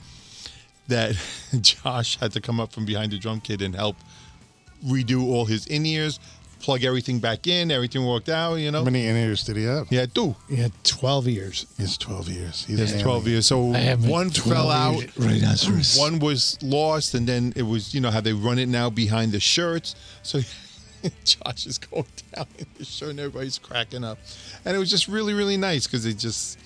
That Josh had to come up from behind the drum kit and help redo all his in-ears, plug everything back in. Everything worked out, How many in-ears did he have? Yeah, 2. You had 12 years. He's 12 years. It's 12 years. So I have one 12 fell out, years. Rhinoceros. one was lost, and then it was, how they run it now behind the shirts. So Josh is going down in his shirt and everybody's cracking up. And it was just really, really nice because it just,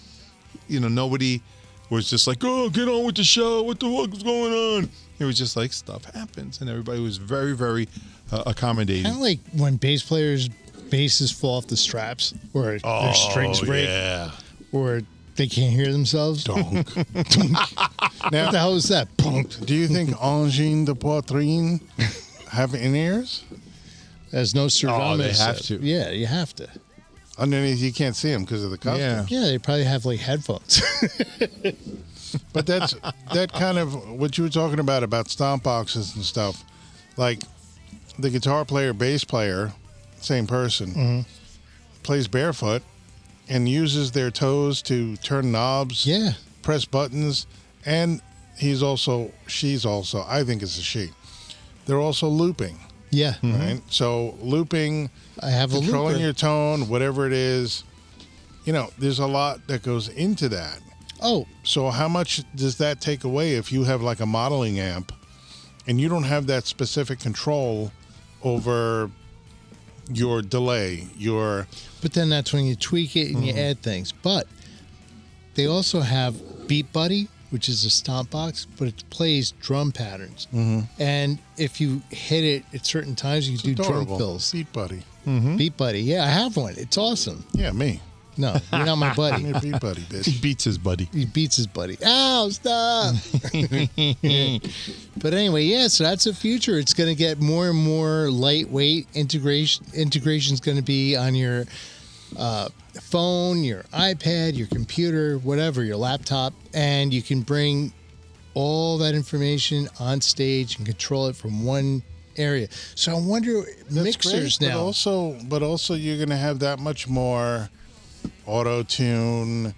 nobody was just like, oh, get on with the show. What the fuck is going on? It was just like stuff happens. And everybody was very, very accommodating. Kind of like when bass players' basses fall off the straps or their strings break Yeah. or they can't hear themselves. Donk. What the hell is that? Punk. Do you think Angine de Poitrine have in-ears? There's no Oh, they surroundings. have to. Yeah, you have to. Underneath, you can't see them because of the costume. Yeah. Yeah, they probably have like headphones. But that's that kind of what you were talking about stomp boxes and stuff. Like the guitar player, bass player same person, plays barefoot and uses their toes to turn knobs, Yeah. press buttons, and she's also, I think it's a she. They're also looping, Yeah. right? So looping, I have a controlling looper. your tone, whatever it is, there's a lot that goes into that. Oh, So how much does that take away if you have like a modeling amp and you don't have that specific control over your delay, but then that's when you tweak it and you add things. But they also have Beat Buddy, which is a stomp box, but it plays drum patterns. And if you hit it at certain times, you do drum adorable. fills. Beat Buddy. Beat Buddy. Yeah, I have one. It's awesome. Yeah, me. No, you're not my I'm buddy. your Beat Buddy, He bitch. beats his buddy. He beats his buddy. Ow, stop. But anyway, yeah, so that's the future. It's going to get more and more lightweight. Integration's going to be on your phone, your iPad, your computer, whatever, your laptop, and you can bring all that information on stage and control it from one area. So I wonder, mixers Great, now. But also you're going to have that much more auto-tune,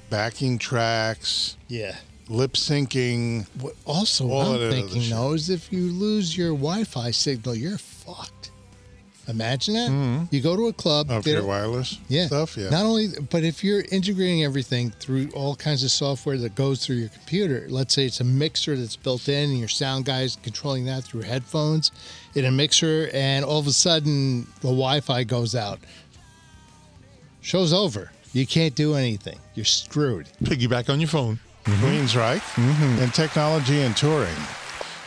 backing tracks, Yeah. lip syncing. What also All I'm of that other thinking shit. though is if you lose your Wi-Fi signal, you're fucked. Imagine that. You go to a club. Of they your don't- wireless yeah. stuff, yeah. Not only, but if you're integrating everything through all kinds of software that goes through your computer, let's say it's a mixer that's built in and your sound guy's controlling that through headphones in a mixer, and all of a sudden the Wi-Fi goes out. Show's over. You can't do anything. You're screwed. Piggyback on your phone. Queensryche, and technology and touring.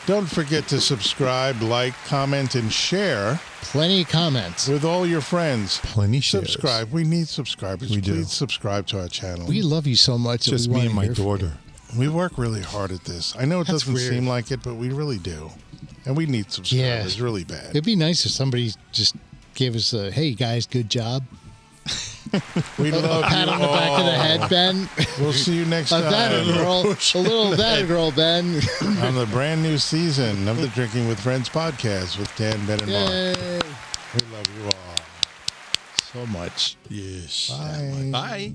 Don't forget to subscribe, like, comment, and share Plenty of comments. with all your friends. Plenty shares. Subscribe. We need subscribers. We do. Please subscribe to our channel. We love you so much. that Just we me wanna and my hear from you. daughter. We work really hard at this. I know it That's doesn't weird. seem like it, but we really do. And we need subscribers Yeah. really bad. It'd be nice if somebody just gave us a, hey guys, good job. We love Pat you on the back of the all. head, Ben. We'll see you next That a time girl, a little that a girl, Ben. on the brand new season of the Drinking with Friends podcast with Dan, Ben, and Mark. Yay. We love you all. So much. Yes. Bye. Bye.